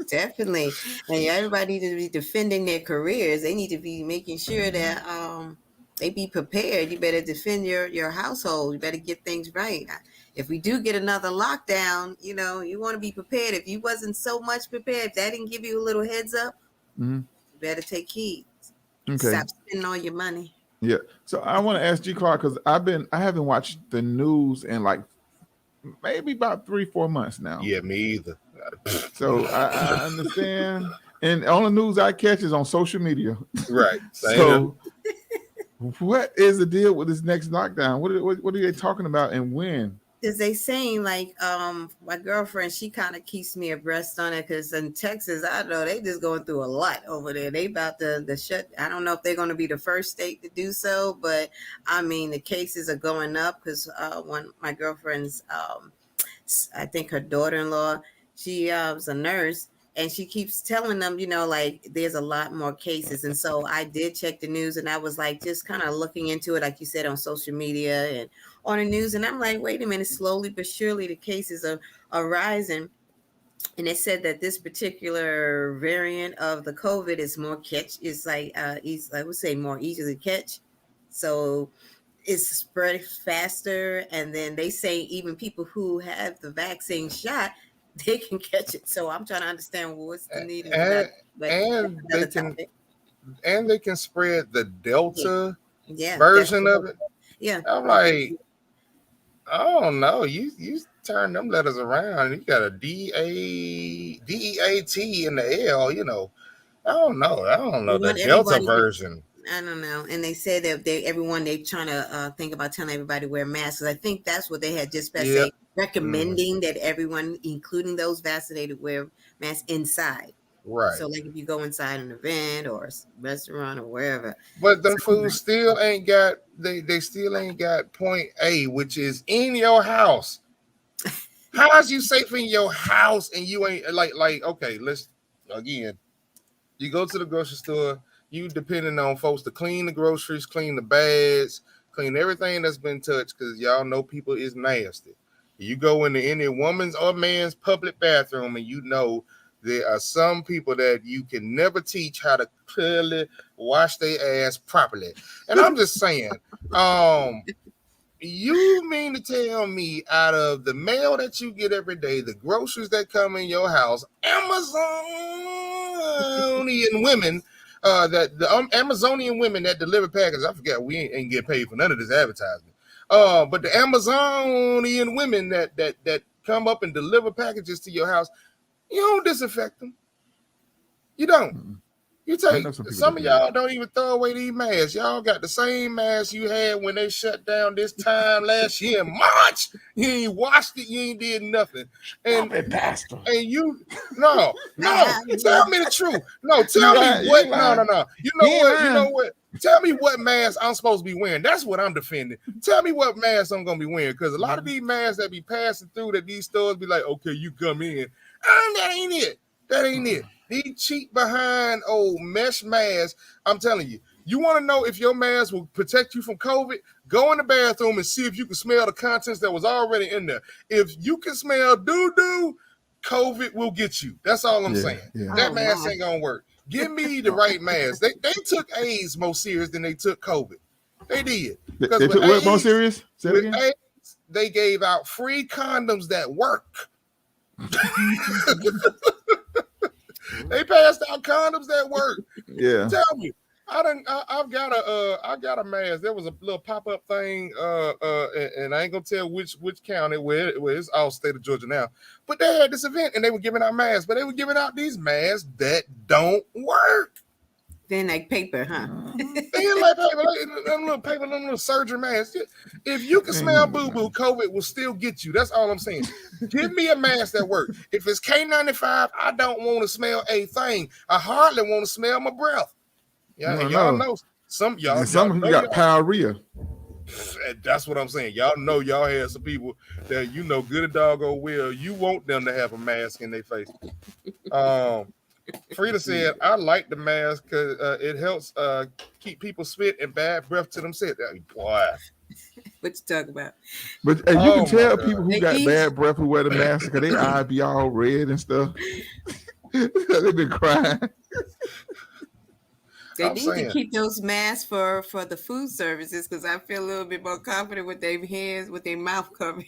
Definitely. And everybody needs to be defending their careers. They need to be making sure that they be prepared. You better defend your household. You better get things right. If we do get another lockdown, you want to be prepared. If you wasn't so much prepared, if that didn't give you a little heads up, you better take heed. Okay. Stop spending all your money. Yeah. So I want to ask G Clark because I haven't watched the news in like maybe about 3-4 months now. Yeah, me either. So I understand. And the only news I catch is on social media. Right. So what is the deal with this next lockdown? What are they talking about and when? because they saying like my girlfriend, she kind of keeps me abreast on it because in Texas, I know they just going through a lot over there. They about to shut. I don't know if they're going to be the first state to do so, but I mean the cases are going up because one my girlfriend's I think her daughter-in-law, she was a nurse, and she keeps telling them, like there's a lot more cases. And so I did check the news, and I was like just kind of looking into it, like you said, on social media and on the news. And I'm like, wait a minute, slowly but surely the cases are rising. And it said that this particular variant of the COVID is more I would say more easily catch. So it's spread faster, and then they say even people who have the vaccine shot, they can catch it. So I'm trying to understand what's the need for that, but that's And another topic. they can spread the Yeah, Delta yeah, that's version of it. yeah. I'm like, I don't know. You turn them letters around. You got a DEAT in the L. I don't know. You The want Delta everybody. version. I don't know. And they said that they trying to think about telling everybody to wear masks. I think that's what they had just best Yeah. say, recommending that everyone, including those vaccinated, wear masks inside. Right. So like if you go inside an event or a restaurant or wherever. But them fools still ain't got they still ain't got point A, which is in your house. How's you safe in your house and you ain't like okay, let's again. You go to the grocery store, you depending on folks to clean the groceries, clean the bags, clean everything that's been touched, because y'all know people is nasty. You go into any woman's or man's public bathroom and you know there are some people that you can never teach how to clearly wash their ass properly. And I'm just saying, you mean to tell me out of the mail that you get every day, the groceries that come in your house, Amazonian women, that the Amazonian women that deliver packages, I forget, we ain't get paid for none of this advertisement. But the Amazonian women that come up and deliver packages to your house, you don't disinfect them. You don't. Mm-mm. You I take know some people some that of do that. y'all don't even throw away these masks. Y'all got the same mask you had when they shut down this time last year in March. You ain't washed it. You ain't did nothing. And Stop it, Pastor. you no. I Tell me the truth. No, You tell me lying, you what. ain't No. lying. You He know ain't what? You know lying. what? Tell me what mask I'm supposed to be wearing. That's what I'm defending. Tell me what mask I'm gonna be wearing, because a lot of these masks that be passing through that these stores be like, okay, you come in. That ain't it. That ain't it. These cheap behind old mesh masks. I'm telling you, you want to know if your mask will protect you from COVID? Go in the bathroom and see if you can smell the contents that was already in there. If you can smell doo-doo, COVID will get you. That's all I'm saying. Yeah. That Oh mask my. ain't gonna work. Give me the right mask. They took AIDS more serious than they took COVID. They did. Because They with took what more AIDS, serious? Say it again. they gave out free condoms that work. They passed out condoms that work. Yeah. Tell me, I've got a mask. There was a little pop up thing, and I ain't gonna tell which county where it's all state of Georgia now. But they had this event and they were giving out masks, but they were giving out these masks that don't work. Then like paper, huh? They ain't like paper, them little surgery masks. If you can smell boo boo, COVID will still get you. That's all I'm saying. Give me a mask that works. If it's K95, I don't want to smell a thing. I hardly want to smell my breath. Yeah, and y'all know some y'all. And some of them got pyorrhea. That's what I'm saying. Y'all know y'all had some people that good and doggone well. You want them to have a mask in their face. Frida said, "I like the mask because it helps keep people spit and bad breath to themselves." Boy, What you talk about? But you can tell people who They got eat. bad breath who wear the mask because they eye be all red and stuff. They been crying. They need to keep those masks for the food services, because I feel a little bit more confident with their hands, with their mouth covered.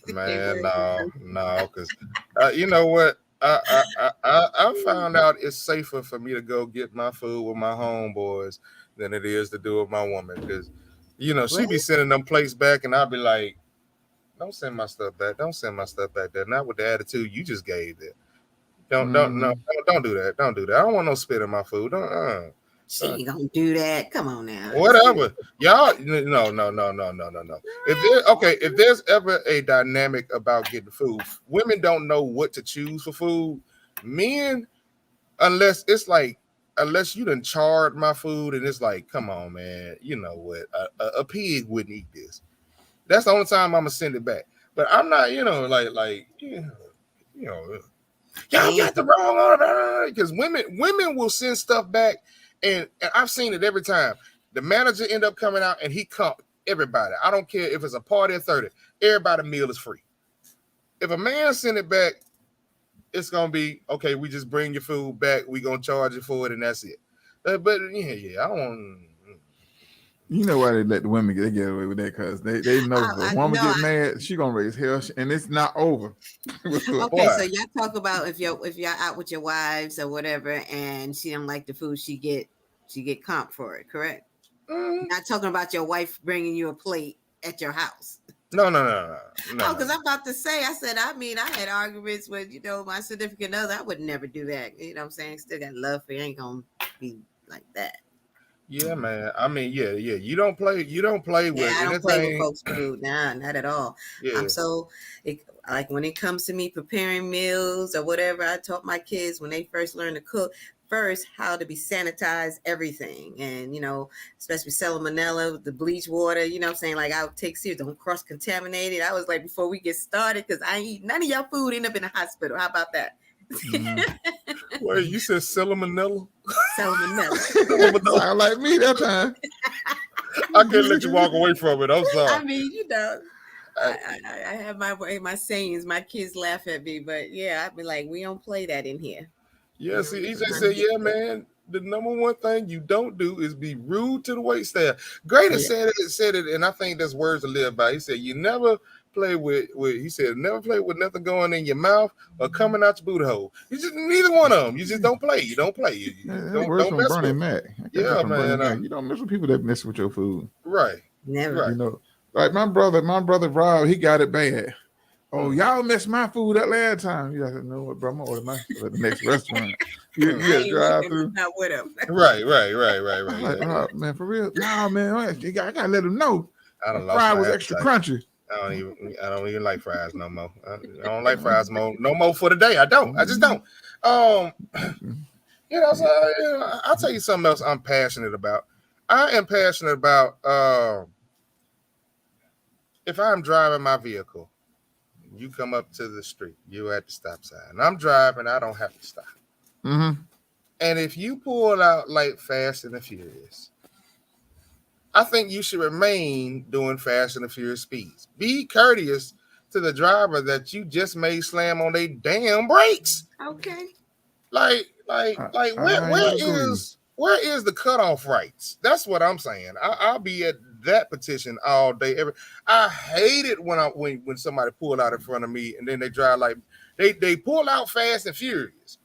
Man, no, because you know what? I found out it's safer for me to go get my food with my homeboys than it is to do with my woman, because she be sending them plates back, and I'll be like, "Don't send my stuff back. Don't send my stuff back there. Not with the attitude you just gave it. Don't do that. Don't do that. I don't want no spit in my food. She ain't gonna do that. Come on now. Whatever. Y'all, no. If there's ever a dynamic about getting food, women don't know what to choose for food. Men, unless you done charred my food and it's like, come on, man, you know what? A pig wouldn't eat this. That's the only time I'm gonna send it back. But I'm not, y'all got the wrong order, because women will send stuff back, and I've seen it every time. The manager end up coming out and he comp everybody. I don't care if it's a party of 30. Everybody meal is free. If a man send it back, it's gonna be okay. We just bring your food back. We gonna charge you for it, and that's it. But yeah, I don't want. You know why they let the women get away with that? Because they know if a woman get mad, she gonna raise hell, and it's not over. Okay, so y'all talk about if y'all out with your wives or whatever, and she don't like the food, she get comp for it, correct? Not talking about your wife bringing you a plate at your house. No. Because I'm about to say, I had arguments with my significant other. I would never do that. You know what I'm saying? Still got love for you. Ain't gonna be like that. Yeah, man. I mean, yeah. You don't play with anything. I don't play with folks' food. Nah, not at all. Yeah. I'm so like when it comes to me preparing meals or whatever, I taught my kids when they first learn to cook how to be sanitize everything, and especially salmonella, the bleach water. You know what I'm saying? Like I'll take serious, don't cross contaminate it. I was like, before we get started, because I ain't eat none of your food end up in the hospital. How about that? Wait, you said salmonella? Salmonella. Sound like me that time. I can't let you walk away from it. I'm sorry. I mean, I have my sayings. My kids laugh at me, but yeah, I'd be like, we don't play that in here. Yeah, see, EJ said, yeah, man, the number one thing you don't do is be rude to the wait staff. Grady said it, and I think that's words to live by. He said, you never play with never play with nothing going in your mouth or coming out your booty hole. You just, neither one of them. You just don't play. You don't play. Don't mess with Mac. Yeah, man. You don't mess with people that mess with your food. Right. Never. Right. Like my brother Rob, he got it bad. Oh, y'all messed my food that last time. You guys know what, bro? I'm gonna order my food at the next restaurant. You gotta drive through. Not with him. Right. Like, oh, man, for real? Nah, man, I gotta let him know. I don't fry was extra crunchy. I don't even like fries no more. I don't like fries no more for the day. I don't. I just don't. I'll tell you something else I'm passionate about. I am passionate about if I'm driving my vehicle, you come up to the street, you at the stop sign. And I'm driving, I don't have to stop. Mm-hmm. And if you pull out like Fast and the Furious, I think you should remain doing Fast and the Furious speeds. Be courteous to the driver that you just made slam on their damn brakes. Okay. Where is the cutoff rights? That's what I'm saying. I'll be at that petition all day. I hate it when somebody pull out in front of me and then they drive like they pull out Fast and Furious,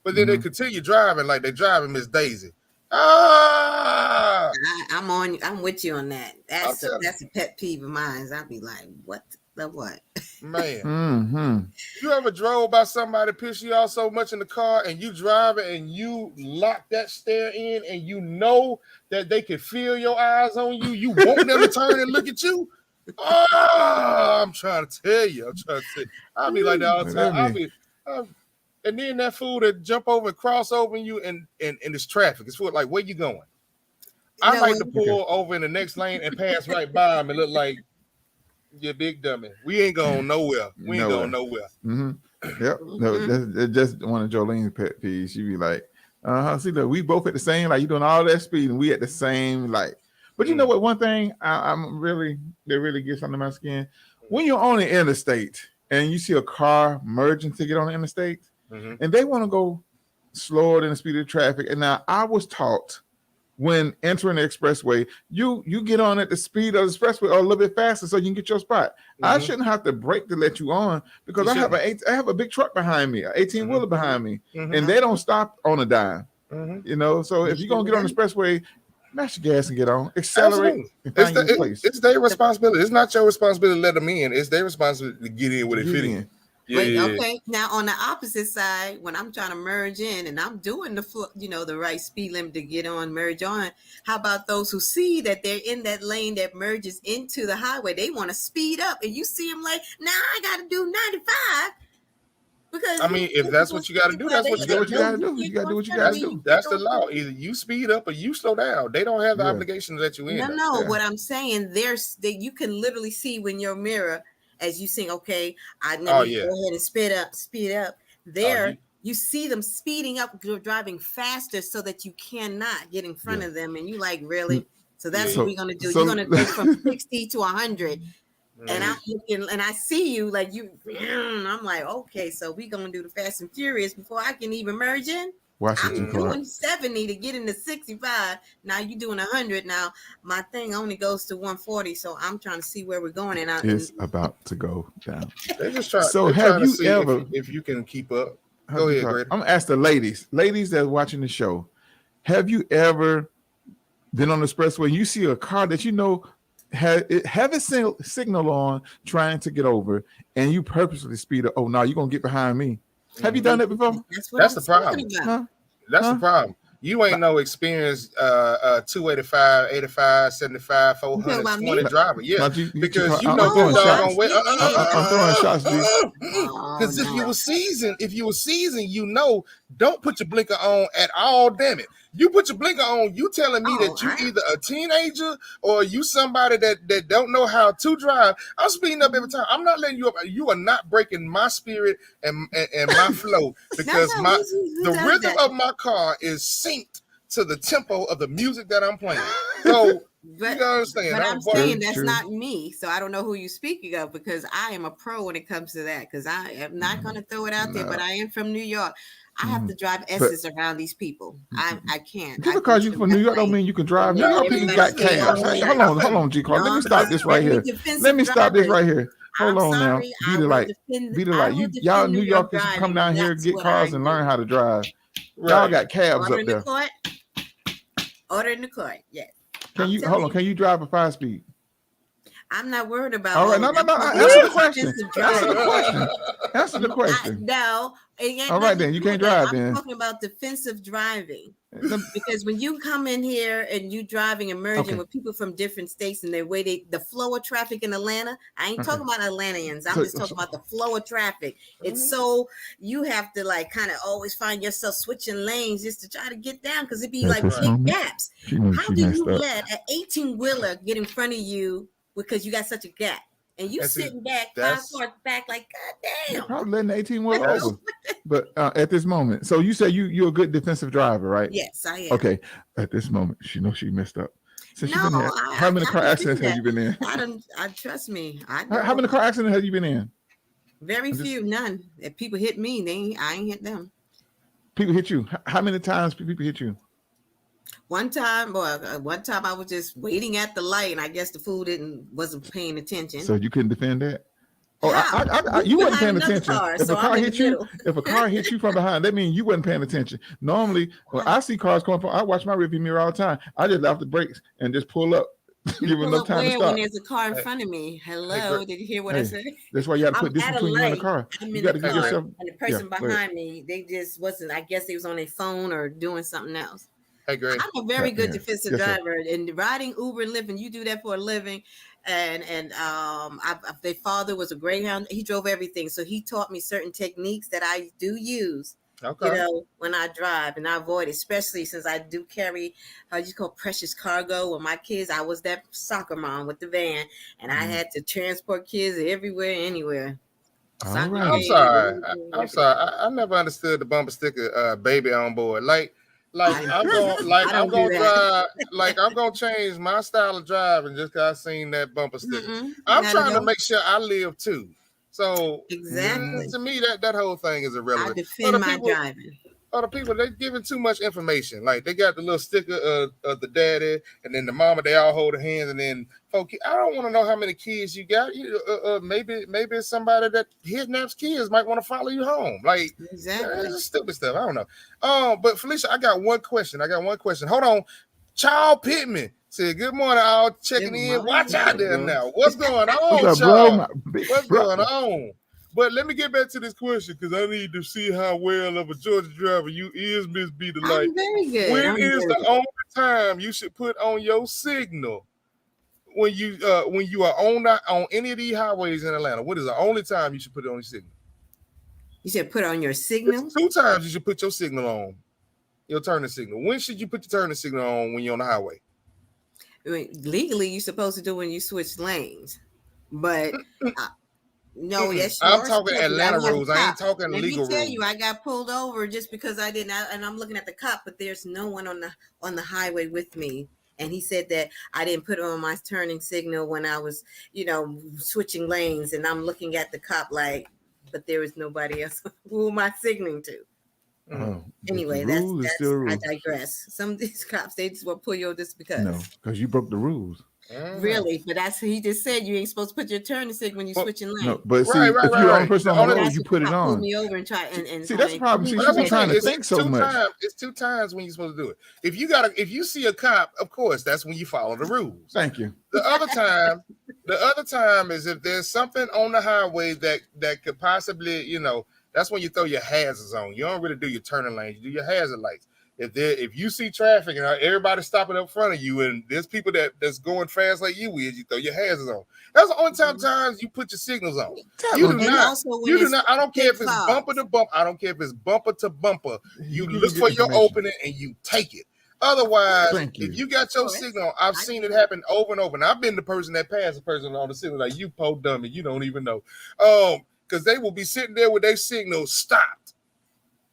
but then they continue driving like they're driving Miss Daisy. I'm with you on that. That's a pet peeve of mine. I'll be like, what the what? Man. Mm-hmm. You ever drove by somebody piss you off so much in the car and you driving and you lock that stare in and you know that they can feel your eyes on you? You want them to turn and look at you? I'm trying to tell you. I'll be like that all the time. And then that fool that jump over and cross over you and it's traffic. It's for like, where you going? I like to pull over in the next lane and pass right by him and look like, you big dummy. We ain't going nowhere. Going nowhere. Mm-hmm. Yep. No, that's just one of Jolene's pet peeves. She be like, see, look, we both at the same, like you doing all that speed and we at the same, like. But you know what? One thing that really gets under my skin, when you're on the interstate and you see a car merging to get on the interstate, and they want to go slower than the speed of traffic. And now I was taught, when entering the expressway, you get on at the speed of the expressway or a little bit faster so you can get your spot. I shouldn't have to brake to let you on because I have a big truck behind me, an 18-wheeler behind me, and they don't stop on a dime. So if you're going to get on the expressway, mash your gas and get on. Accelerate. It's their responsibility. It's not your responsibility to let them in. It's their responsibility to get in where they fit in. Wait, yeah. okay. Now on the opposite side, when I'm trying to merge in and I'm doing the right speed limit to get on, merge on. How about those who see that they're in that lane that merges into the highway? They want to speed up, and you see them like, nah, I got to do 95 because I mean, if that's what you got to do, that's what You you got got what to you do. got to do. You got to do what you got to do. That's the law. Either you speed up or you slow down. They don't have the Yeah. obligation to let you in. No, though. no. Yeah. What I'm saying, that you can literally see when your mirror, as you sing, okay, let me Oh, yeah. go ahead and speed up. There, you- you see them speeding up, driving faster, so that you cannot get in front Yeah. of them, and you like, really? So that's Yeah. what we're gonna do. So- You're gonna go from 60 to 100, and Mhm. I'm looking, and I see you like you. I'm like, okay, so we're gonna do the Fast and Furious before I can even merge in. Watch it, I'm G. doing 70 to get into 65. Now you doing 100. Now my thing only goes to 140, so I'm trying to see where we're going. And It's about to go down. They're just trying. So they're have trying to you see ever- if you can keep up? Go ahead, Grady. I'm gonna ask the ladies that are watching the show. Have you ever been on the expressway and you see a car that you know have its signal on trying to get over, and you purposely speed up? Oh no, you're gonna get behind me. Have you done that before? That's the problem. Huh? That's Huh? the problem. You ain't no experienced 285, 85, 75, You talking 400, about 20 me? driver. Yeah, Now, because you I'm know throwing good shots. doggone way. I'm throwing shots, G. Because if you no. were seasoned, you know, don't put your blinker on at all. Damn it. You put your blinker on, you telling me that you either a teenager or you somebody that don't know how to drive. I'm speeding up every time. I'm not letting you up. You are not breaking my spirit and my flow, because No, who the does rhythm that? of my car is synced to the tempo of the music that I'm playing. So But, you gotta understand. but I'm saying that's true. not me, so I don't know who you're speaking of, because I am a pro when it comes to that. Because I am not going to throw it out there, but I am from New York. I have to drive S's around these people. I can't. Just because you from New York don't mean you can drive. New York people got cabs. Hey, hold on, G. Carl. Let me stop this right here. Let me stop this right here. Hold on now. Be the light. Be the light. Y'all New Yorkers come down here, get cars, and learn how to drive. Y'all got cabs up there. Order in the court. Yes. Can you hold on? Can you drive a 5-speed? I'm not worried about. All right, no. Answer the question. Answer the question. No. All right, then you can't drive. Then I'm talking about defensive driving, because when you come in here and you driving and merging with people from different states and the flow of traffic in Atlanta. I ain't talking about Atlanteans. I'm just talking about the flow of traffic. It's so you have to like kind of always find yourself switching lanes just to try to get down, because it'd be like big gaps. How do you let an 18-wheeler get in front of you because you got such a gap? And you sitting back 5 cars back, like, God damn. Probably letting the 18 wheel over. But at this moment, so you say you're a good defensive driver, right? Yes, I am. Okay. At this moment, she knows she messed up. Since No, you've been here, how many car accidents have you been in? I trust me. How many car accidents have you been in? Very few, none. If people hit me, I ain't hit them. People hit you. How many times people hit you? One time I was just waiting at the light, and I guess the fool wasn't paying attention. So you couldn't defend that? Oh, you wasn't paying attention. If a car hit you from behind, that means you wasn't paying attention. Normally, when I see cars coming from, I watch my rearview mirror all the time. I just left the brakes and just pull up. Give enough time to stop. When there's a car in front of me. Hello, did you hear what I said? That's why you got to put distance between you and the car. You got to give yourself. And the person behind me, they just wasn't. I guess they was on their phone or doing something else. Hey, Grady. I'm a very good defensive driver, and riding Uber and Lyft, and you do that for a living. And their father was a Greyhound. He drove everything, so he taught me certain techniques that I do use. Okay. You know, when I drive, and I avoid, especially since I do carry precious cargo with my kids. I was that soccer mom with the van, and I had to transport kids everywhere, anywhere. All right. I'm sorry. I never understood the bumper sticker baby on board. I'm gonna change my style of driving just because I seen that bumper sticker. I'm trying to make sure I live too. So exactly to me, that whole thing is irrelevant. I defend my driving. Other people, they're giving too much information. Like they got the little sticker of the daddy, and then the mama. They all hold hands, and then folks. I don't want to know how many kids you got. Maybe it's somebody that kidnaps kids might want to follow you home. Like exactly, it's stupid stuff. I don't know. But Felicia, I got one question. Hold on. Charles Pittman said, "Good morning, all checking in. Watch out there now. What's going on, Charles? What's going on?" But let me get back to this question because I need to see how well of a Georgia driver you is, Miss B. Delight. I'm very good. When I'm is very the good. only time you should put on your signal when you are on any of these highways in Atlanta? What is the only time you should put it on your signal? You said put on your signal. There's 2 times you should put your signal on, your turning signal. When should you put your turning signal on when you're on the highway? I mean, legally, you're supposed to do when you switch lanes, but no, yes, you I'm are talking supposed to. Atlanta I have a rules. I ain't cop. talking Let legal me tell rules. you, I got pulled over just because I didn't. And I'm looking at the cop, but there's no one on the highway with me. And he said that I didn't put on my turning signal when I was, switching lanes. And I'm looking at the cop like, but there is nobody else. Who am I signaling to? Anyway, the rule is still a I rule. digress. Some of these cops, they just want to pull you over just because. No, because you broke the rules. Really, but he just said you ain't supposed to put your turning signal when you're switching lanes. No, but see, Right, if you're the only right. person The on the only- road, That's you what put it the cop pulled on. me over and try and See, told that's me, the problem. See, Well, she's that's been what I'm trying to saying. think so much. It's 2 times when you're supposed to do it. If you see a cop, of course, that's when you follow the rules. Thank you. The other time is if there's something on the highway that could possibly, that's when you throw your hazards on. You don't really do your turning lanes, you do your hazard lights. If you see traffic and everybody's stopping up front of you and there's people that's going fast like you is, you throw your hazards on. That's the only times you put your signals on. You do not. You do not. I don't care if it's bumper to bumper. I don't care if it's bumper to bumper. You look for your opening and you take it. Otherwise, if you got your signal, I've seen it happen over and over. And I've been the person that passed the person on the signal like, you po dummy, you don't even know. Because they will be sitting there with their signal stopped.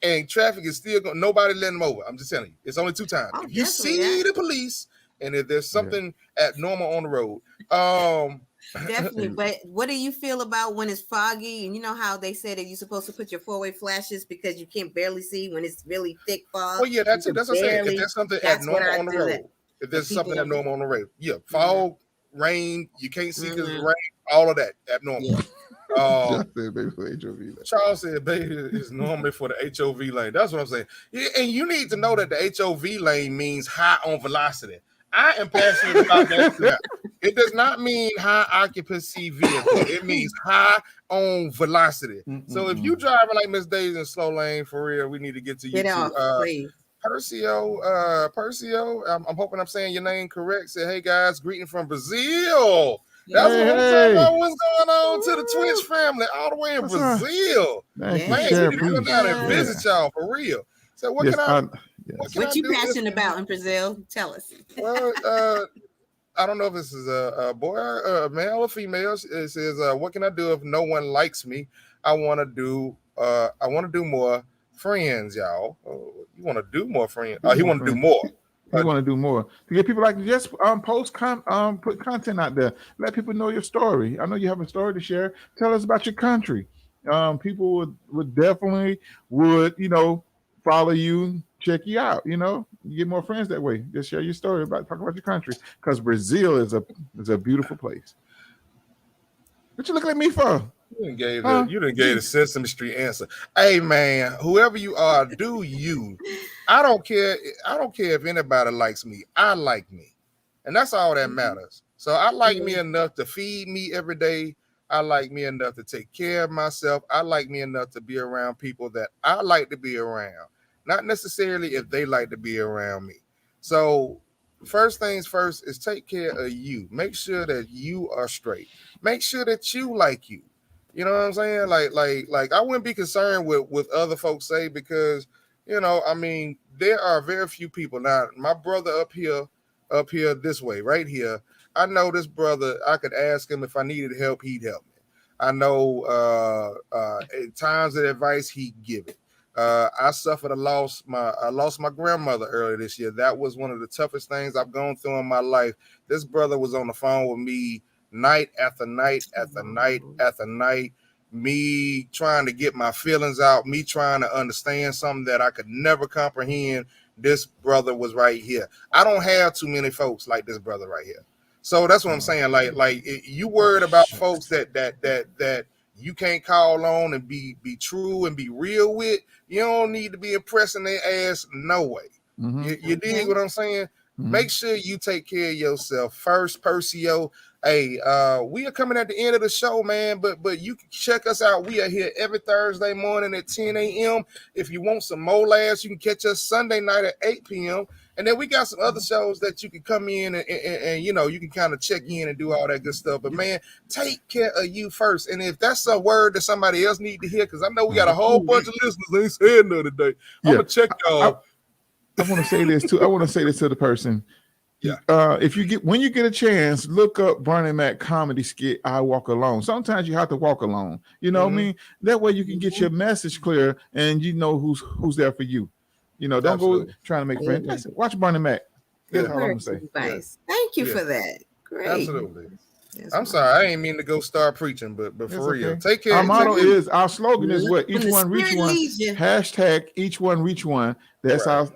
And traffic is still going. Nobody letting them over. I'm just telling you. It's only 2 times. If you see the police and if there's something abnormal on the road, definitely. But what do you feel about when it's foggy? And you know how they say that you're supposed to put your 4-way flashes because you can't barely see when it's really thick fog. Well, yeah, that's it. That's what I'm saying. If there's something abnormal on the road, if there's something abnormal on the road, fog, rain, you can't see because of the rain, all of that abnormal. Charles said baby is normally for the HOV lane. That's what I'm saying. And you need to know that the HOV lane means high on velocity. I am passionate about that. It does not mean high occupancy vehicle. It means high on velocity. So if you driving like Miss Daisy in slow lane, for real, we need to get to you too. Please. Percio, I'm hoping I'm saying your name correct. Say, hey guys, greeting from Brazil. That's what I'm talking about. What's going on to the Twitch family all the way in Brazil? Man, we need to come down and visit y'all for real. So what can I what you passionate about in Brazil? Tell us. Well, I don't know if this is a boy, a male or female. It says, what can I do if no one likes me? I want to do more friends, y'all. You want to do more friends? He want to do more. You want to do more to get people like just put content out there. Let people know your story. I know you have a story to share. Tell us about your country. People would definitely follow you, check you out. You get more friends that way. Just share your story talk about your country because Brazil is a beautiful place. What you looking at me for? You didn't gave the Sesame Street answer. Hey man, whoever you are, do you. I don't care if anybody likes me. I like me. And that's all that matters. So I like me enough to feed me every day. I like me enough to take care of myself. I like me enough to be around people that I like to be around. Not necessarily if they like to be around me. So first things first is take care of you. Make sure that you are straight. Make sure that you like you. You know what I'm saying? Like I wouldn't be concerned with other folks say because, I mean, there are very few people. Now, my brother up here this way, right here, I know this brother, I could ask him if I needed help, he'd help me. I know at times of advice, he'd give it. I suffered I lost my grandmother earlier this year. That was one of the toughest things I've gone through in my life. This brother was on the phone with me night after night after night after night, me trying to get my feelings out, me trying to understand something that I could never comprehend. This brother was right here. I don't have too many folks like this brother right here. So that's what I'm saying. Like you worried about folks that you can't call on and be true and be real with. You don't need to be impressing their ass no way. You dig what I'm saying? Make sure you take care of yourself first, Percio. Hey, we are coming at the end of the show, man. But you can check us out. We are here every Thursday morning at 10 a.m. If you want some more laughs, you can catch us Sunday night at 8 p.m. And then we got some other shows that you can come in and you know, you can kind of check in and do all that good stuff. But man, take care of you first. And if that's a word that somebody else need to hear, because I know we got a whole bunch of listeners that ain't saying nothing today. I'm gonna check y'all. I want to say this too. I want to say this to the person. Yeah. If you get a chance, look up Bernie Mac comedy skit, I Walk Alone. Sometimes you have to walk alone. You know what I mean? That way you can get your message clear and you know who's there for you. You know, don't go trying to make friends. Listen, watch Bernie Mac. That's all I'm gonna say. Advice. Thank you for that. Great. Absolutely. I'm sorry, I ain't mean to go start preaching, but for real, take care. Our motto is, our slogan is what? Each one reach one. You. Hashtag each one reach one. That's our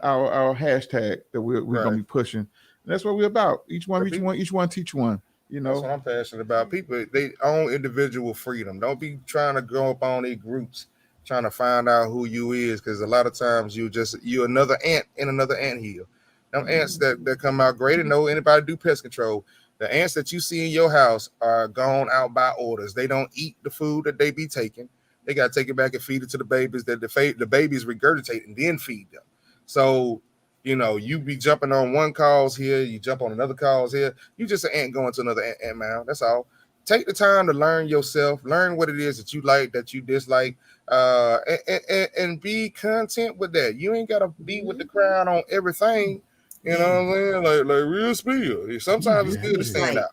hashtag that we're gonna be pushing. That's what we're about. Each one reach one, each one teach one. You know, that's what I'm passionate about. People, they own individual freedom. Don't be trying to go up on these groups trying to find out who you is, because a lot of times you're another ant in another anthill. Them ants that come out great and know anybody do pest control. The ants that you see in your house are gone out by orders. They don't eat the food that they be taking. They got to take it back and feed it to the babies that the babies regurgitate and then feed them. So, you know, you be jumping on one cause here, you jump on another cause here. You just an ant going to another ant mound. That's all. Take the time to learn yourself, learn what it is that you like, that you dislike, and be content with that. You ain't got to be with the crowd on everything. You know what I'm saying? Like real spill. Sometimes it's good to stand out.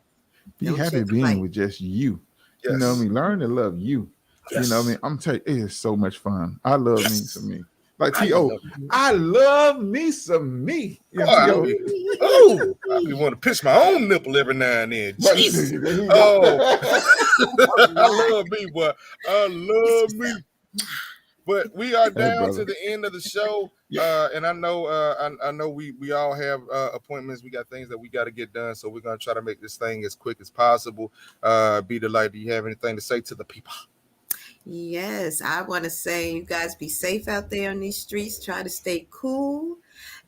Be happy being with just you. Yes. You know what I mean? Learn to love you. Yes. You know what I mean? I'm telling you, it is so much fun. I love me some me. Like T.O., I love me some me. You know, I be want to piss my own nipple every now and then. Jesus. I love me, boy. I love me. But we are down to the end of the show, and I know we all have appointments. We got things that we got to get done, so we're gonna try to make this thing as quick as possible. Be delighted. Do you have anything to say to the people? Yes, I want to say you guys be safe out there on these streets. Try to stay cool.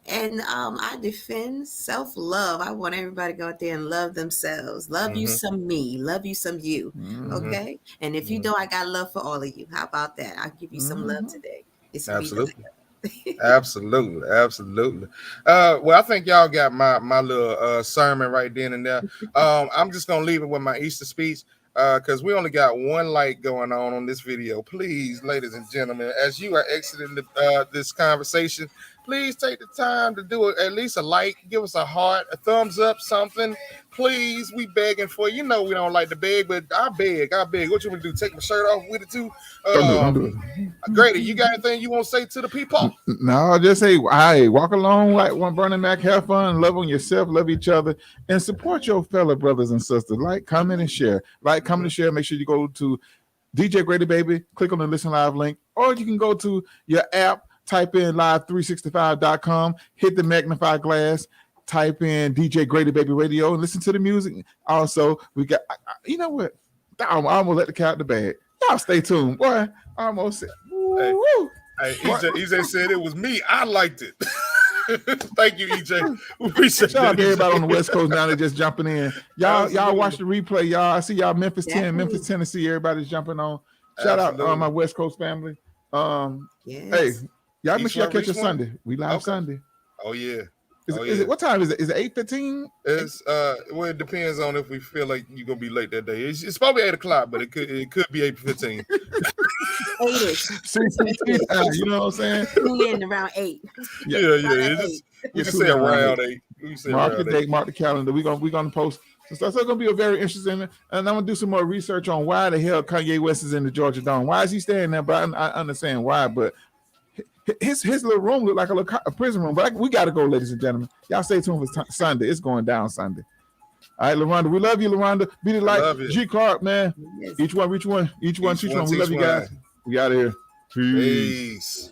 And I defend self-love. I want everybody to go out there and love themselves. Love you some me. Love you some you. Okay? And if you don't, I got love for all of you. How about that? I'll give you some love today. It's absolutely. Absolutely. Well, I think y'all got my little sermon right then and there. I'm just going to leave it with my Easter speech. Because we only got one light going on this video. Please, ladies and gentlemen, as you are exiting this conversation, please take the time to do at least a like, give us a heart, a thumbs up, something. Please, we begging for you. You know we don't like to beg, but I beg. What you want to do? Take my shirt off with it too? Don't do it. Grady, you got anything you want to say to the people? No, just say, hey, walk along like one Bernie Mac, have fun, love on yourself, love each other, and support your fellow brothers and sisters. Like, comment, and share. Like, comment, and share. Make sure you go to DJ Grady Baby, click on the Listen Live link, or you can go to your app, type in live365.com, hit the magnify glass, type in DJ Grady Baby Radio, and listen to the music. Also, we got, you know what? I almost let the cat in the bag. Y'all stay tuned, boy. I almost said, hey, EJ said it was me. I liked it. Thank you, EJ. We appreciate Shout out to everybody on the West Coast now. They're just jumping in. Y'all watch the replay, y'all. I see y'all Memphis 10, Memphis, Tennessee. Everybody's jumping on. Shout out my West Coast family. Hey, y'all make sure y'all catch us Sunday. We live Sunday. Oh yeah. Is it what time is it? Is it 8:15? It's well, it depends on if we feel like you're gonna be late that day. It's probably 8:00, but it could be 8:15. 8:00. You know what I'm saying? In around 8. Yeah. You can say around 8. Mark the date, mark the calendar. We're gonna post. So it's gonna be a very interesting, and I'm gonna do some more research on why the hell Kanye West is in the Georgia Dome. Why is he staying there? But I understand why. But his little room looked like a prison room. But we gotta go, ladies and gentlemen. Y'all stay tuned for Sunday. It's going down Sunday. All right, LaRonda, we love you, LaRonda. Be the light. G Clark, man. Yes. Each one, reach one. Each one, teach one. We love you guys. We out of here. Peace.